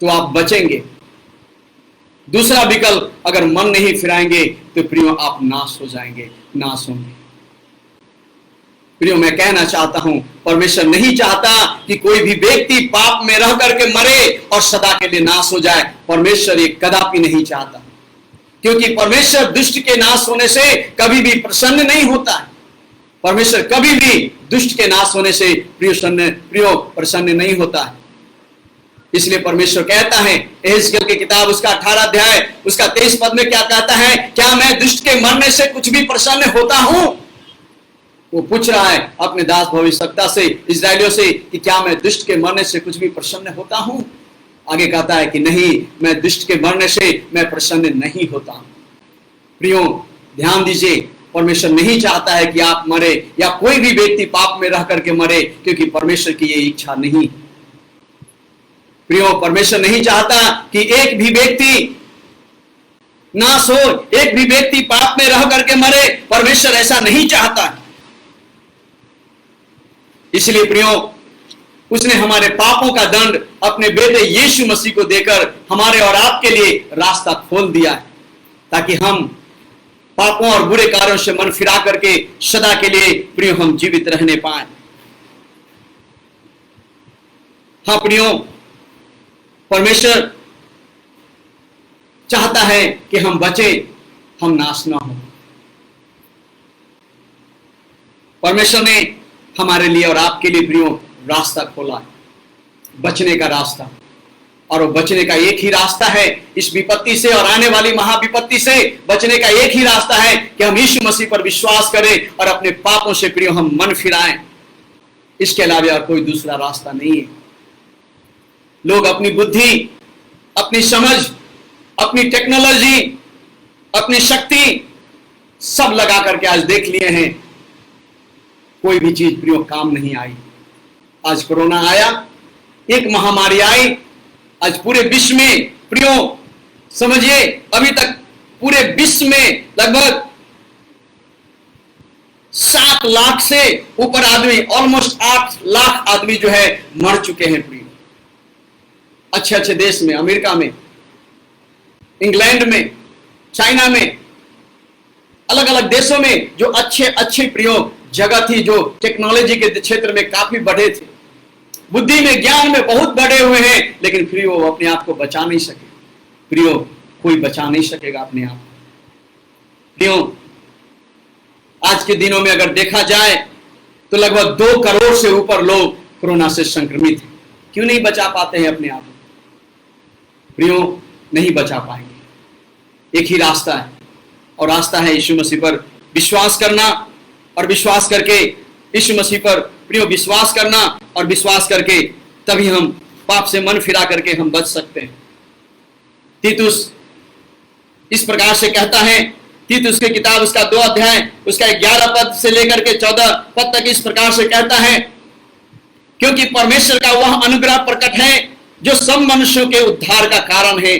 तो आप बचेंगे। दूसरा विकल्प, अगर मन नहीं फिराएंगे तो प्रियो आप नाश हो जाएंगे, नाश होंगे। प्रियो, मैं कहना चाहता हूं, परमेश्वर नहीं चाहता कि कोई भी व्यक्ति पाप में रह करके मरे और सदा के लिए नाश हो जाए। परमेश्वर ये कदापि नहीं चाहता, क्योंकि परमेश्वर दुष्ट के नाश होने से कभी भी प्रसन्न नहीं होता है। परमेश्वर कभी भी दुष्ट के नाश होने से प्रियो प्रसन्न नहीं होता है। इसलिए परमेश्वर कहता है, एहेजकेल की किताब उसका 18 अध्याय उसका 23 पद में क्या कहता है, क्या मैं दुष्ट के मरने से कुछ भी प्रसन्न होता हूं? वो पूछ रहा है अपने दास भविष्यवक्ता से, इस्राएलियों से, कि क्या मैं दुष्ट के मरने से कुछ भी प्रसन्न होता हूं? आगे कहता है कि नहीं, मैं दुष्ट के मरने से मैं प्रसन्न नहीं होता। प्रियो, ध्यान दीजिए, परमेश्वर नहीं चाहता है कि आप मरे या कोई भी व्यक्ति पाप में रह करके मरे, क्योंकि परमेश्वर की ये इच्छा नहीं। प्रियो, परमेश्वर नहीं चाहता कि एक भी व्यक्ति नाश हो, एक भी व्यक्ति पाप में रह करके मरे। परमेश्वर ऐसा नहीं चाहता। इसलिए प्रियो, उसने हमारे पापों का दंड अपने बेटे यीशु मसीह को देकर हमारे और आपके लिए रास्ता खोल दिया है, ताकि हम पापों और बुरे कार्यों से मन फिरा करके सदा के लिए प्रियो हम जीवित रहने पाए। हाँ प्रियो, परमेश्वर चाहता है कि हम बचे, हम नाश ना हो। परमेश्वर ने हमारे लिए और आपके लिए प्रियो रास्ता खोला है, बचने का रास्ता। और वो बचने का एक ही रास्ता है, इस विपत्ति से और आने वाली महाविपत्ति से बचने का एक ही रास्ता है कि हम यीशु मसीह पर विश्वास करें और अपने पापों से प्रियो हम मन फिराएं। इसके अलावा और कोई दूसरा रास्ता नहीं है। लोग अपनी बुद्धि, अपनी समझ, अपनी टेक्नोलॉजी, अपनी शक्ति सब लगा करके आज देख लिए हैं, कोई भी चीज प्रियो काम नहीं आई। आज कोरोना आया, एक महामारी आई, आज पूरे विश्व में प्रियो समझिए अभी तक पूरे विश्व में लगभग 7 लाख से ऊपर आदमी, ऑलमोस्ट 8 लाख आदमी जो है मर चुके हैं प्रियो। अच्छे अच्छे देश में, अमेरिका में, इंग्लैंड में, चाइना में, अलग अलग देशों में जो अच्छे अच्छे प्रियो जगह थी, जो टेक्नोलॉजी के क्षेत्र में काफी बढ़े थे, बुद्धि में, ज्ञान में बहुत बढ़े हुए हैं, लेकिन प्रियो अपने आप को बचा नहीं सके। प्रियो कोई बचा नहीं सकेगा अपने आप। प्रियो आज के दिनों में अगर देखा जाए तो लगभग 2 करोड़ से ऊपर लोग कोरोना से संक्रमित हैं। क्यों नहीं बचा पाते हैं अपने आप को? प्रियो नहीं बचा पाएंगे। एक ही रास्ता है, और रास्ता है यीशु मसीह पर विश्वास करना, और विश्वास करके यीशु मसीह पर प्रियो विश्वास करना, और विश्वास करके तभी हम पाप से मन फिरा करके हम बच सकते हैं। तीतुस इस प्रकार से कहता है, तीतुस की किताब उसका 2 अध्याय उसका 11 पद से लेकर के 14 पद तक इस प्रकार से कहता है, क्योंकि परमेश्वर का वह अनुग्रह प्रकट है जो सब मनुष्यों के उद्धार का कारण है,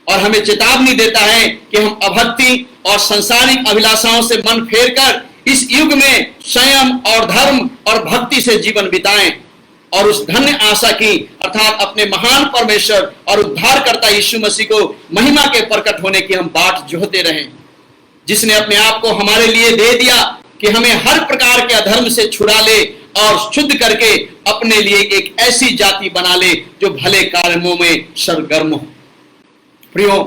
और हमें चेतावनी देता है कि हम अभक्ति और सांसारिक अभिलाषाओं से मन फेरकर इस युग में संयम और धर्म और भक्ति से जीवन बिताएं, और उस धन्य आशा की अर्थात अपने महान परमेश्वर और उद्धारकर्ता यीशु मसीह को महिमा के प्रकट होने की हम बाट जोहते रहें, जिसने अपने आप को हमारे लिए दे दिया कि हमें हर प्रकार के अधर्म से छुड़ा ले और शुद्ध करके अपने लिए एक ऐसी जाति बना ले जो भले कर्मों में सरगर्म हो। प्रियो,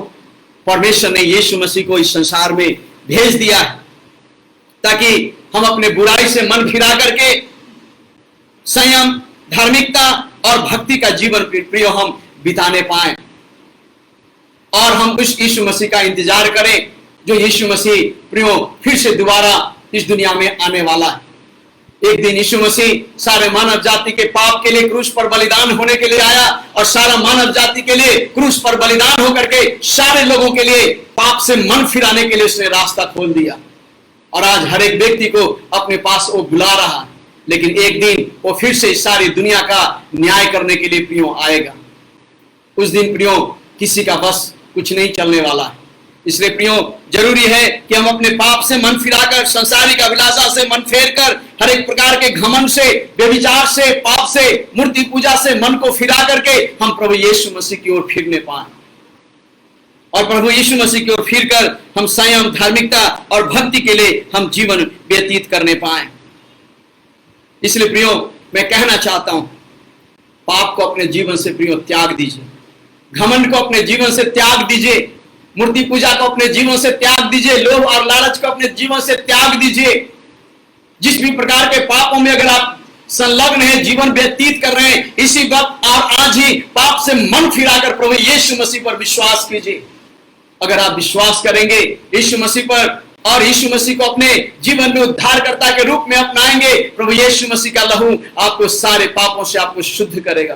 परमेश्वर ने यीशु मसीह को इस संसार में भेज दिया है ताकि हम अपने बुराई से मन फिरा करके संयम, धार्मिकता और भक्ति का जीवन प्रियो हम बिताने पाए, और हम उस यीशु मसीह का इंतजार करें जो यीशु मसीह प्रियो फिर से दोबारा इस दुनिया में आने वाला है। एक दिन यीशु मसीह सारे मानव जाति के पाप के लिए क्रूस पर बलिदान होने के लिए आया, और सारा मानव जाति के लिए क्रूस पर बलिदान होकर के सारे लोगों के लिए पाप से मन फिराने के लिए उसने रास्ता खोल दिया, और आज हर एक व्यक्ति को अपने पास वो बुला रहा है। लेकिन एक दिन वो फिर से सारी दुनिया का न्याय करने के लिए प्रियो आएगा। उस दिन प्रियो किसी का बस कुछ नहीं चलने वाला है। इसलिए प्रियो जरूरी है कि हम अपने पाप से मन फिराकर, संसारिक अभिलाषा से मन फेरकर, हर एक प्रकार के घमंड से, व्यभिचार से, पाप से, मूर्ति पूजा से मन को फिरा करके हम प्रभु यीशु मसीह की ओर फिरने पाए, और प्रभु यीशु मसीह की ओर फिरकर हम संयम, धार्मिकता और भक्ति के लिए हम जीवन व्यतीत करने पाए। इसलिए प्रियो मैं कहना चाहता हूं, पाप को अपने जीवन से प्रियो त्याग दीजिए, घमंड को अपने जीवन से त्याग दीजिए, मूर्ति पूजा को अपने जीवन से त्याग दीजिए, लोभ और लालच को अपने जीवन से त्याग दीजिए। जिस भी प्रकार के पापों में अगर आप संलग्न हैं, जीवन व्यतीत कर रहे हैं, इसी वक्त आप आज ही पाप से मन फिराकर प्रभु यीशु मसीह पर विश्वास कीजिए। अगर आप विश्वास करेंगे यीशु मसीह पर और यीशु मसीह को अपने जीवन में उद्धारकर्ता के रूप में अपनाएंगे, प्रभु यीशु मसीह का लहू आपको सारे पापों से आपको शुद्ध करेगा,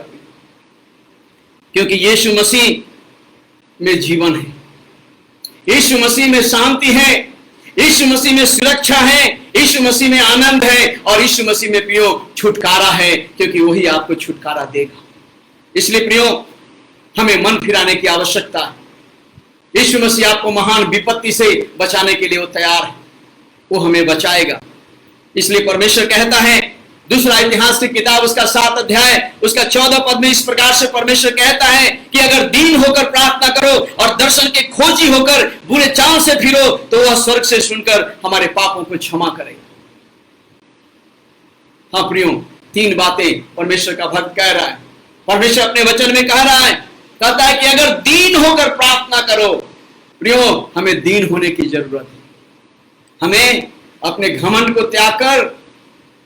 क्योंकि यीशु मसीह में जीवन है, यीशु मसीह में शांति है, यीशु मसीह में सुरक्षा है, यीशु मसीह में आनंद है, और यीशु मसीह में प्रियो छुटकारा है, क्योंकि वही आपको छुटकारा देगा। इसलिए प्रियो हमें मन फिराने की आवश्यकता है। यीशु मसीह आपको महान विपत्ति से बचाने के लिए वो तैयार है, वो हमें बचाएगा। इसलिए परमेश्वर कहता है, दूसरा इतिहास की किताब उसका 7 अध्याय उसका 14 पद में इस प्रकार से परमेश्वर कहता है कि अगर दीन होकर प्रार्थना करो और दर्शन के खोजी होकर बुरे चाल से फिरो, तो वह स्वर्ग से सुनकर हमारे पापों को क्षमा करेगा। हाँ प्रियो, 3 बातें परमेश्वर का भक्त कह रहा है। परमेश्वर अपने वचन में कह रहा है, कहता है कि अगर दीन होकर प्रार्थना करो प्रियो, हमें दीन होने की जरूरत है। हमें अपने घमंड को त्याग कर,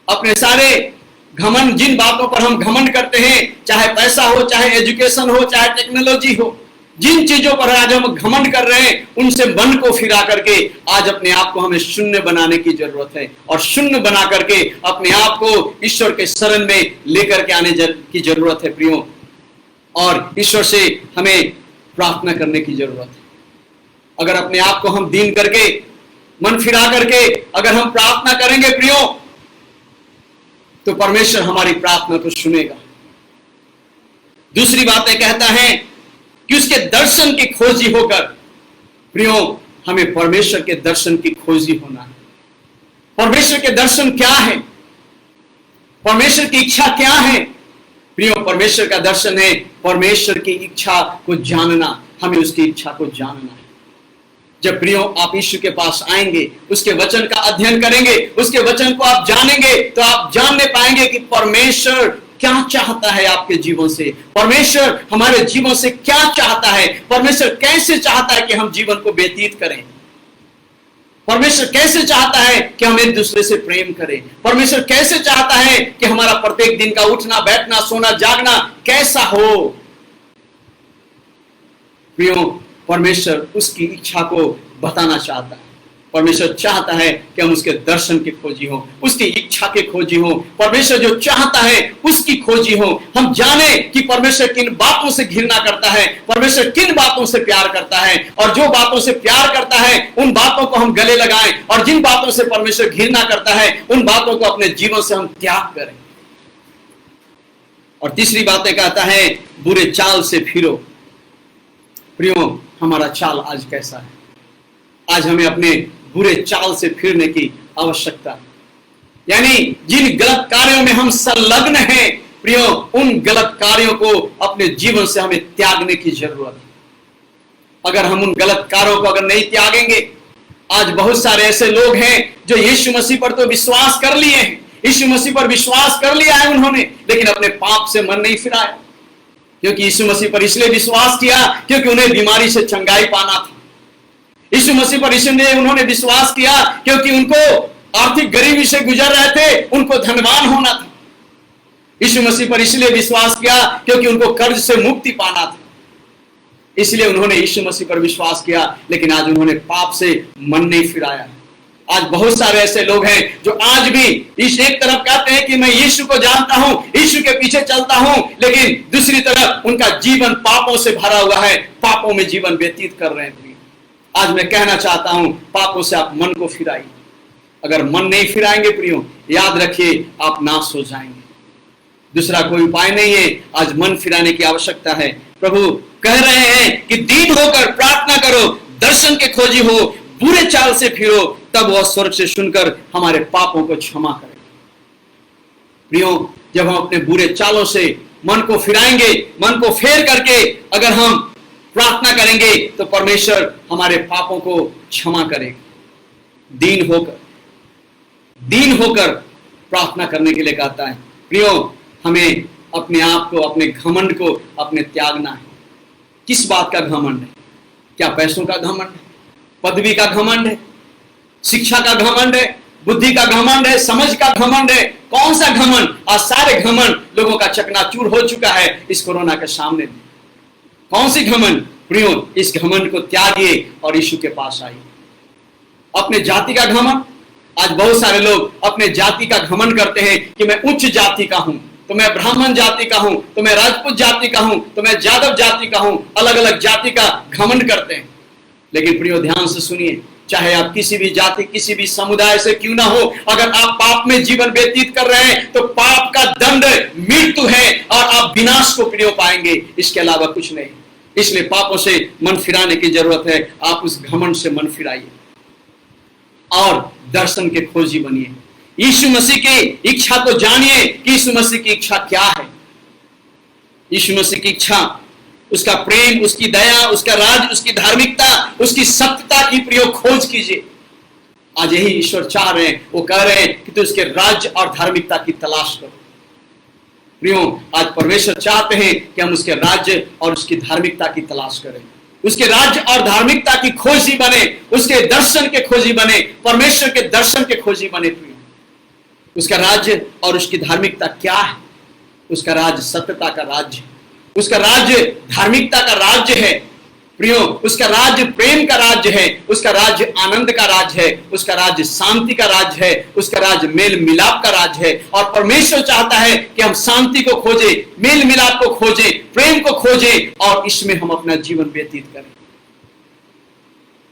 अपने सारे घमंड, जिन बातों पर हम घमंड करते हैं, चाहे पैसा हो, चाहे एजुकेशन हो, चाहे टेक्नोलॉजी हो, जिन चीजों पर आज हम घमंड कर रहे हैं, उनसे मन को फिरा करके आज अपने आप को हमें शून्य बनाने की जरूरत है। और शून्य बना करके अपने आप को ईश्वर के शरण में लेकर के आने की जरूरत है प्रियो। और ईश्वर से हमें प्रार्थना करने की जरूरत है। अगर अपने आप को हम दीन करके, मन फिरा करके अगर हम प्रार्थना करेंगे प्रियो, तो परमेश्वर हमारी प्रार्थना को सुनेगा। दूसरी बात कहता है कि उसके दर्शन की खोजी होकर, प्रियो, हमें परमेश्वर के दर्शन की खोजी होना है। परमेश्वर के दर्शन क्या है? परमेश्वर की इच्छा क्या है? प्रियो, परमेश्वर का दर्शन है परमेश्वर की इच्छा को जानना। हमें उसकी इच्छा को जानना है। जब प्रियो आप यीशु के पास आएंगे, उसके वचन का अध्ययन करेंगे, उसके वचन को आप जानेंगे, तो आप जानने पाएंगे कि परमेश्वर क्या चाहता है आपके जीवन से। परमेश्वर हमारे जीवन से क्या चाहता है? परमेश्वर कैसे चाहता है कि हम जीवन को व्यतीत करें? परमेश्वर कैसे चाहता है कि हम एक दूसरे से प्रेम करें? परमेश्वर कैसे चाहता है कि हमारा प्रत्येक दिन का उठना, बैठना, सोना, जागना कैसा हो? प्रियो, परमेश्वर उसकी इच्छा को बताना चाहता है। परमेश्वर चाहता है कि हम उसके दर्शन के खोजी हो, उसकी इच्छा के खोजी हो। परमेश्वर जो चाहता है उसकी खोजी हो। हम जाने कि परमेश्वर किन बातों से घृणा करता है, परमेश्वर किन बातों से प्यार करता है, और जो बातों से प्यार करता है उन बातों को हम गले लगाएं, और जिन बातों से परमेश्वर घृणा करता है उन बातों को अपने जीवन से हम त्याग करें। और तीसरी बात कहता है, बुरे चाल से फिरो। प्रियो, हमारा चाल आज कैसा है? आज हमें अपने बुरे चाल से फिरने की आवश्यकता है। यानी जिन गलत कार्यों में हम संलग्न हैं प्रियो, उन गलत कार्यों को अपने जीवन से हमें त्यागने की जरूरत है। अगर हम उन गलत कार्यों को अगर नहीं त्यागेंगे, आज बहुत सारे ऐसे लोग हैं जो यीशु मसीह पर तो विश्वास कर लिए हैं, यीशु मसीह पर विश्वास कर लिया है उन्होंने, लेकिन अपने पाप से मन नहीं फिराया। क्योंकि यीशु मसीह पर इसलिए विश्वास किया क्योंकि उन्हें बीमारी से चंगाई पाना था। यीशु मसीह पर इसलिए उन्होंने विश्वास किया क्योंकि उनको आर्थिक गरीबी से गुजर रहे थे, उनको धनवान होना था। यीशु मसीह पर इसलिए विश्वास किया क्योंकि उनको कर्ज से मुक्ति पाना था। इसलिए उन्होंने यीशु मसीह पर विश्वास किया, लेकिन आज उन्होंने पाप से मन नहीं फिराया। आज बहुत सारे ऐसे लोग हैं जो आज भी इस एक तरफ कहते हैं कि मैं यीशु को जानता हूं, यीशु के पीछे चलता हूं, लेकिन दूसरी तरफ उनका जीवन पापों से भरा हुआ है, पापों में जीवन व्यतीत कर रहे हैं। आज मैं कहना चाहता हूं, पापों से आप मन को फिराइए। अगर मन नहीं फिराएंगे प्रियो, याद रखिए आप नाश हो जाएंगे। दूसरा कोई उपाय नहीं है। आज मन फिराने की आवश्यकता है। प्रभु कह रहे हैं कि दीन होकर प्रार्थना करो, दर्शन के खोजी हो, बुरे चाल से फिरो, तब वह स्वर्ग से सुनकर हमारे पापों को क्षमा करेगा। प्रियो, जब हम अपने बुरे चालों से मन को फिराएंगे, मन को फेर करके अगर हम प्रार्थना करेंगे, तो परमेश्वर हमारे पापों को क्षमा करेगा। दीन होकर प्रार्थना करने के लिए कहता है। प्रियो, हमें अपने आप को, अपने घमंड को अपने त्यागना है। किस बात का घमंड है? क्या पैसों का घमंड है? पदवी का घमंड है? शिक्षा का घमंड है? बुद्धि का घमंड है? समझ का घमंड है? कौन सा घमंड? आज सारे घमंड लोगों का चकनाचूर हो चुका है इस कोरोना के सामने। कौन सी घमंड? प्रियो, इस घमंड को त्यागिए और यीशु के पास आइए। अपने जाति का घमंड, आज बहुत सारे लोग अपने जाति का घमंड करते हैं कि मैं उच्च जाति का हूं, तो मैं ब्राह्मण जाति का हूं, तो मैं राजपूत जाति का हूं, तो मैं यादव जाति का हूं। अलग अलग जाति का घमंड करते हैं। लेकिन प्रियो, ध्यान से सुनिए, चाहे आप किसी भी जाति, किसी भी समुदाय से क्यों ना हो, अगर आप पाप में जीवन व्यतीत कर रहे हैं तो पाप का दंड मृत्यु है और आप विनाश को प्रियो पाएंगे, इसके अलावा कुछ नहीं। इसलिए पापों से मन फिराने की जरूरत है। आप उस घमंड से मन फिराइए और दर्शन के खोजी बनिए। यीशु मसीह की इच्छा को जानिए कि यीशु मसीह की इच्छा क्या है। यीशु मसीह की इच्छा, उसका प्रेम, उसकी दया, उसका राज, उसकी धार्मिकता, उसकी सत्यता की प्रयोग खोज कीजिए। आज यही ईश्वर चाह रहे हैं। वो कह रहे हैं कि तू उसके राज्य और धार्मिकता की तलाश करो। प्रियो, आज परमेश्वर चाहते हैं कि हम उसके राज्य और उसकी धार्मिकता की तलाश करें। उसके राज्य और धार्मिकता की खोजी बने, उसके दर्शन के खोजी बने, परमेश्वर के दर्शन के खोजी बने प्रियो। उसका राज्य और उसकी धार्मिकता क्या है? उसका राज्य सत्यता का राज्य, उसका राज्य धार्मिकता का राज्य है प्रियो। उसका राज्य प्रेम का राज्य है, उसका राज्य आनंद का राज्य है, उसका राज्य शांति का राज्य है, उसका राज्य मेल मिलाप का राज्य है। और परमेश्वर चाहता है कि हम शांति को खोजें, मेल मिलाप को खोजें, प्रेम को खोजें और इसमें हम अपना जीवन व्यतीत करें।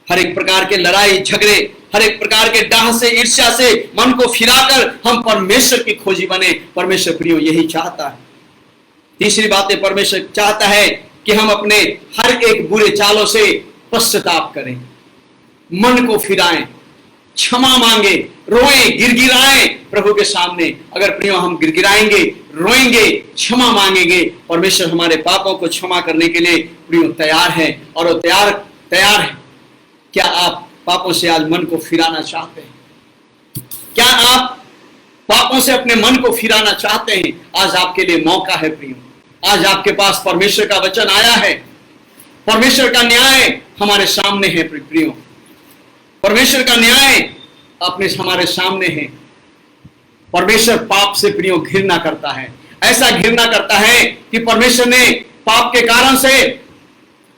हर एक प्रकार के लड़ाई झगड़े, हर एक प्रकार के डाह से, ईर्ष्या से मन को फिराकर हम परमेश्वर की खोजी बने। परमेश्वर प्रियो यही चाहता है। तीसरी बात है, परमेश्वर चाहता है कि हम अपने हर एक बुरे चालों से पश्चाताप करें, मन को फिराएं, क्षमा मांगे, रोएं, गिड़गिड़ाएं प्रभु के सामने। अगर प्रियो हम गिड़गिड़ाएंगे, रोएंगे, क्षमा मांगेंगे, परमेश्वर हमारे पापों को क्षमा करने के लिए प्रियो तैयार है। और वो तैयार है। क्या आप पापों से आज मन को फिराना चाहते हैं? क्या आप पापों से अपने मन को फिराना चाहते हैं? आज आपके लिए मौका है प्रियो। आज आपके पास परमेश्वर का वचन आया है, परमेश्वर का न्याय हमारे सामने है प्रियो। परमेश्वर का न्याय हमारे सामने है। परमेश्वर पाप से प्रियो घृणा करता है। ऐसा घृणा करता है कि परमेश्वर ने पाप के कारण से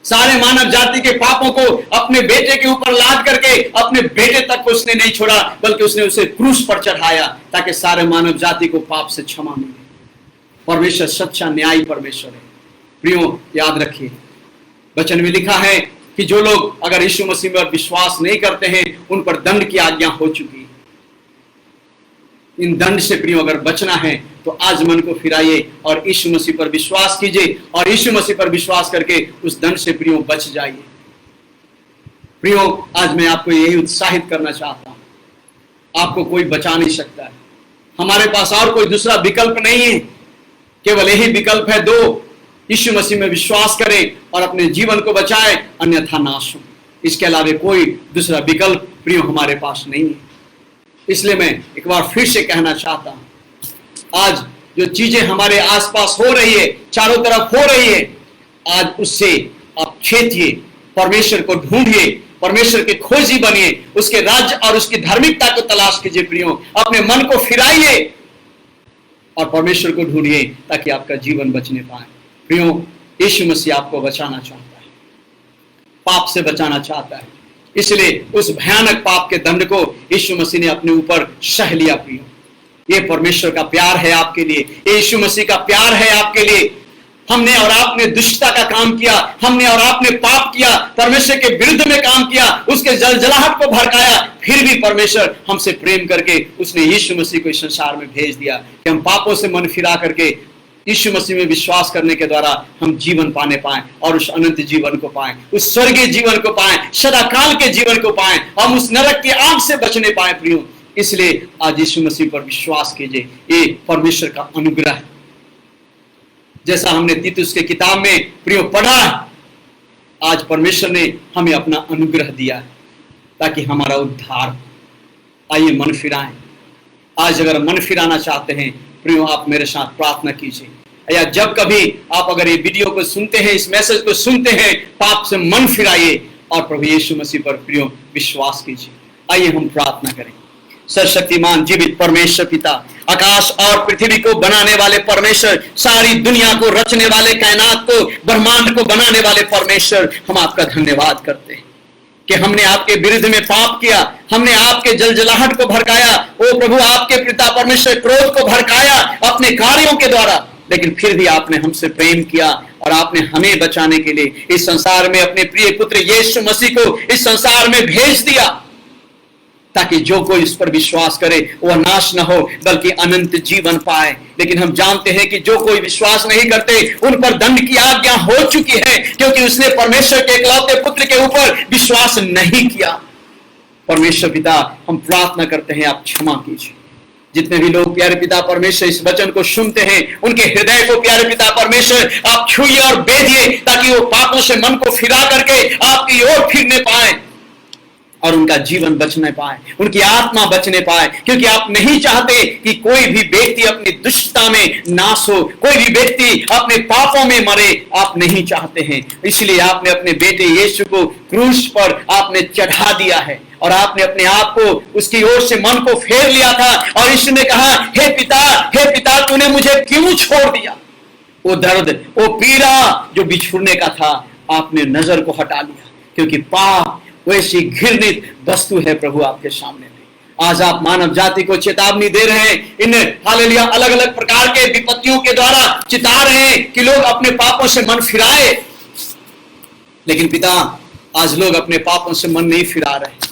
सारे मानव जाति के पापों को अपने बेटे के ऊपर लाद करके अपने बेटे तक को उसने नहीं छोड़ा, बल्कि उसने उसे क्रूस पर चढ़ाया ताकि सारे मानव जाति को पाप से क्षमा मिले। परमेश्वर सच्चा न्यायी परमेश्वर है प्रियो। याद रखिए, वचन में लिखा है कि जो लोग अगर यीशु मसीह पर विश्वास नहीं करते हैं उन पर दंड की आज्ञा हो चुकी है। इन दंड से प्रियो अगर बचना है तो आज मन को फिराइए और यीशु मसीह पर विश्वास कीजिए और यीशु मसीह पर विश्वास करके उस दंड से प्रियो बच जाइए। प्रियो, आज मैं आपको यही उत्साहित करना चाहता हूं। आपको कोई बचा नहीं सकता है। हमारे पास और कोई दूसरा विकल्प नहीं है, केवल यही विकल्प है, दो, यीशु मसीह में विश्वास करें और अपने जीवन को बचाएं, अन्यथा नाश हो। इसके अलावा कोई दूसरा विकल्प प्रियो हमारे पास नहीं है। इसलिए मैं एक बार फिर से कहना चाहता हूं, आज जो चीजें हमारे आसपास हो रही है, चारों तरफ हो रही है, आज उससे आप खेतिए, परमेश्वर को ढूंढिए, परमेश्वर के खोजी बनिए, उसके राज्य और उसकी धार्मिकता को तलाश कीजिए प्रियो। अपने मन को फिराइए और परमेश्वर को ढूंढिए ताकि आपका जीवन बचने पाए। प्रियो, यीशु मसीह आपको बचाना चाहता है, पाप से बचाना चाहता है। इसलिए उस भयानक पाप के दंड को यीशु मसीह ने अपने ऊपर सह लिया प्रियो। ये परमेश्वर का प्यार है आपके लिए, यीशु मसीह का प्यार है आपके लिए। हमने और आपने दुष्टता का काम किया, हमने और आपने पाप किया, परमेश्वर के विरुद्ध में काम किया, उसके जलजलाहट को भड़काया, फिर भी परमेश्वर हमसे प्रेम करके उसने यीशु मसीह को इस संसार में भेज दिया कि हम पापों से मन फिरा करके यीशु मसीह में विश्वास करने के द्वारा हम जीवन पाने पाएं और उस अनंत जीवन को पाएं, उस स्वर्गीय जीवन को पाएं, सदाकाल के जीवन को पाएं, हम उस नरक की आग से बचने पाएं प्रियो। इसलिए आज यीशु मसीह पर विश्वास कीजिए, ये परमेश्वर का अनुग्रह है। जैसा हमने तीतुस के किताब में प्रियो पढ़ा है, आज परमेश्वर ने हमें अपना अनुग्रह दिया है ताकि हमारा उद्धार। आइए मन फिराएं। आज अगर मन फिराना चाहते हैं प्रियो, आप मेरे साथ प्रार्थना कीजिए, या जब कभी आप अगर ये वीडियो को सुनते हैं, इस मैसेज को सुनते हैं, पाप से मन फिराइए और प्रभु यीशु मसीह पर प्रियो विश्वास कीजिए। आइए हम प्रार्थना करें। सर्वशक्तिमान जीवित परमेश्वर पिता, आकाश और पृथ्वी को बनाने वाले परमेश्वर, सारी दुनिया को रचने वाले, कायनात को, ब्रह्मांड को बनाने वाले परमेश्वर, हम आपका धन्यवाद करते हैं कि हमने आपके विरुद्ध में पाप किया, हमने आपके जलजलाहट को भड़काया। ओ प्रभु, आपके पिता परमेश्वर क्रोध को भड़काया अपने कार्यों के द्वारा, लेकिन फिर भी आपने हमसे प्रेम किया और आपने हमें बचाने के लिए इस संसार में अपने प्रिय पुत्र यीशु मसीह को इस संसार में भेज दिया ताकि जो कोई इस पर विश्वास करे वह नाश न हो बल्कि अनंत जीवन पाए। लेकिन हम जानते हैं कि जो कोई विश्वास नहीं करते उन पर दंड की आज्ञा हो चुकी है, क्योंकि उसने परमेश्वर के इकलौते पुत्र के ऊपर विश्वास नहीं किया। परमेश्वर पिता, हम प्रार्थना करते हैं, आप क्षमा कीजिए। जितने भी लोग प्यारे पिता परमेश्वर इस वचन को सुनते हैं, उनके हृदय को प्यारे पिता परमेश्वर आप छुइए और बेधिए ताकि वो पापों से मन को फिरा करके आपकी ओर फिरने पाए। और उनका जीवन बचने पाए, उनकी आत्मा बचने पाए, क्योंकि आप नहीं चाहते कि कोई भी व्यक्ति अपनी दुष्टता में नाश हो, कोई भी व्यक्ति अपने पापों में मरे, आप नहीं चाहते हैं। इसलिए आपने अपने बेटे यीशु को क्रूस पर आपने चढ़ा दिया है और आपने अपने आप को उसकी ओर से मन को फेर लिया था और यीशु ने कहा, हे पिता तूने मुझे क्यों छोड़ दिया। वो दर्द, वो पीड़ा जो बिछुड़ने का था, आपने नजर को हटा लिया, क्योंकि पाप वैसी घृणित वस्तु है प्रभु आपके सामने में। आज आप मानव जाति को चेतावनी दे रहे हैं, इन हालेलुया अलग अलग प्रकार के विपत्तियों के द्वारा चिता रहे हैं कि लोग अपने पापों से मन फिराए। लेकिन पिता, आज लोग अपने पापों से मन नहीं फिरा रहे,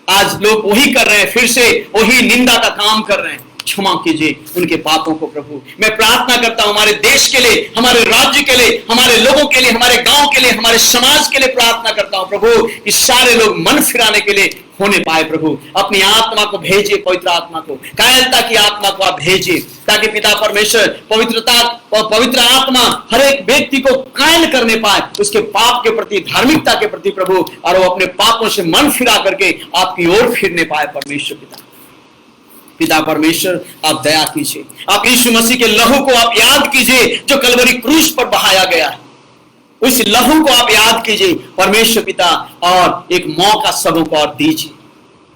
आज लोग वही कर रहे हैं, फिर से वही निंदा का काम कर रहे हैं। क्षमा कीजिए उनके पापों को प्रभु। मैं प्रार्थना करता हूं हमारे देश के लिए, हमारे राज्य के लिए, हमारे लोगों के लिए, हमारे गांव के लिए, हमारे समाज के लिए प्रार्थना करता हूं प्रभु, कि सारे लोग मन फिराने के लिए होने पाए। प्रभु अपनी आत्मा को भेजिए, पवित्र आत्मा को, कायरता की आत्मा को आप भेजिए, ताकि पिता परमेश्वर पवित्र आत्मा हर एक व्यक्ति को कायल करने पाए, उसके पाप के प्रति, धार्मिकता के प्रति प्रभु, और वो अपने पापों से मन फिरा करके आपकी ओर फिरने पाए। परमेश्वर पिता परमेश्वर आप दया कीजिए, आप यीशु मसीह के लहू को आप याद कीजिए जो कलवरी क्रूस पर बहाया गया है, उस लहू को आप याद कीजिए परमेश्वर पिता, और एक मौका सबों को और दीजिए।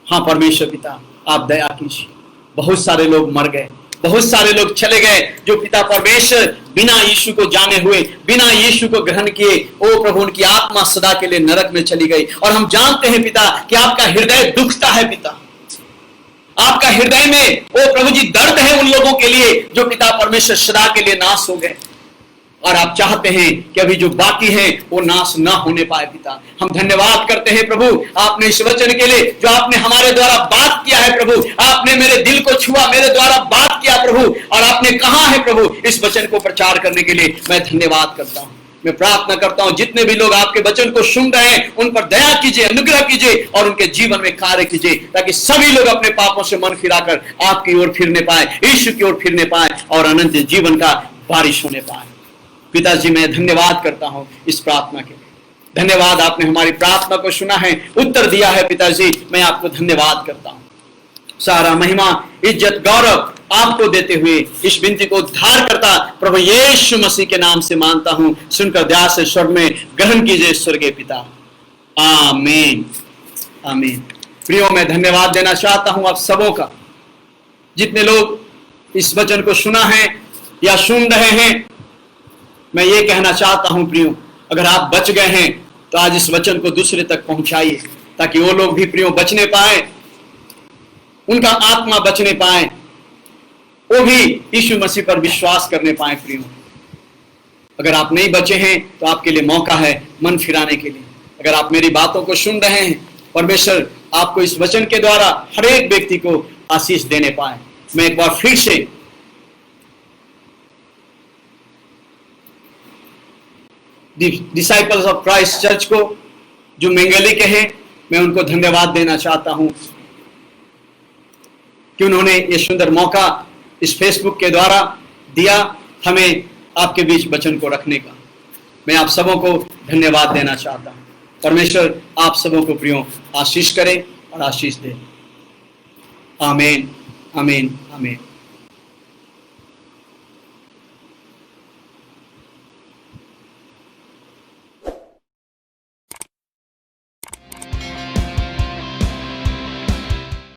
हाँ परमेश्वर पिता आप दया कीजिए। बहुत सारे लोग मर गए, बहुत सारे लोग चले गए जो पिता परमेश्वर बिना यीशु को जाने हुए, बिना यीशु को ग्रहण किए, ओ प्रभु उनकी आत्मा सदा के लिए नरक में चली गई। और हम जानते हैं पिता कि आपका हृदय दुखता है पिता, आपका हृदय में ओ प्रभु जी दर्द है उन लोगों के लिए जो पिता परमेश्वर सदा के लिए नाश हो गए, और आप चाहते हैं कि अभी जो बाकी है वो नाश ना होने पाए। पिता हम धन्यवाद करते हैं प्रभु आपने इस वचन के लिए जो आपने हमारे द्वारा बात किया है प्रभु, आपने मेरे दिल को छुआ, मेरे द्वारा बात किया प्रभु, और आपने कहा है प्रभु इस वचन को प्रचार करने के लिए मैं धन्यवाद करता हूं। मैं प्रार्थना करता हूं जितने भी लोग आपके वचन को सुन रहे हैं उन पर दया कीजिए, अनुग्रह कीजिए और उनके जीवन में कार्य कीजिए, ताकि सभी लोग अपने पापों से मन फिराकर आपकी ओर फिरने पाए, यीशु की ओर फिरने पाए और अनंत जीवन का बारिश होने पाए। पिताजी मैं धन्यवाद करता हूं इस प्रार्थना के लिए। धन्यवाद आपने हमारी प्रार्थना को सुना है, उत्तर दिया है पिताजी, मैं आपको धन्यवाद करता हूं। सारा महिमा, इज्जत, गौरव आपको देते हुए इस विनती को उद्धार करता प्रभु यीशु मसीह के नाम से मांगता हूं, सुनकर दया से स्वर में ग्रहण कीजिए स्वर्गीय पिता। आमीन आमीन। प्रियो मैं धन्यवाद देना चाहता हूं आप सबों का, जितने लोग इस वचन को सुना है या सुन रहे हैं। मैं ये कहना चाहता हूं प्रियो, अगर आप बच गए हैं तो आज इस वचन को दूसरे तक पहुंचाइए, ताकि वो लोग भी प्रियो बचने पाए, उनका आत्मा बचने पाए, वो भी यीशु मसीह पर विश्वास करने पाए। प्रियो अगर आप नहीं बचे हैं तो आपके लिए मौका है मन फिराने के लिए। अगर आप मेरी बातों को सुन रहे हैं, परमेश्वर आपको इस वचन के द्वारा हर एक व्यक्ति को आशीष देने पाए। मैं एक बार फिर से डिसाइपल्स ऑफ क्राइस्ट चर्च को जो मेंगली के हैं, मैं उनको धन्यवाद देना चाहता हूं कि उन्होंने ये सुंदर मौका इस फेसबुक के द्वारा दिया हमें आपके बीच वचन को रखने का। मैं आप सबों को धन्यवाद देना चाहता हूं। परमेश्वर आप सबों को प्रियो आशीष करे और आशीष दे। आमीन आमीन आमीन।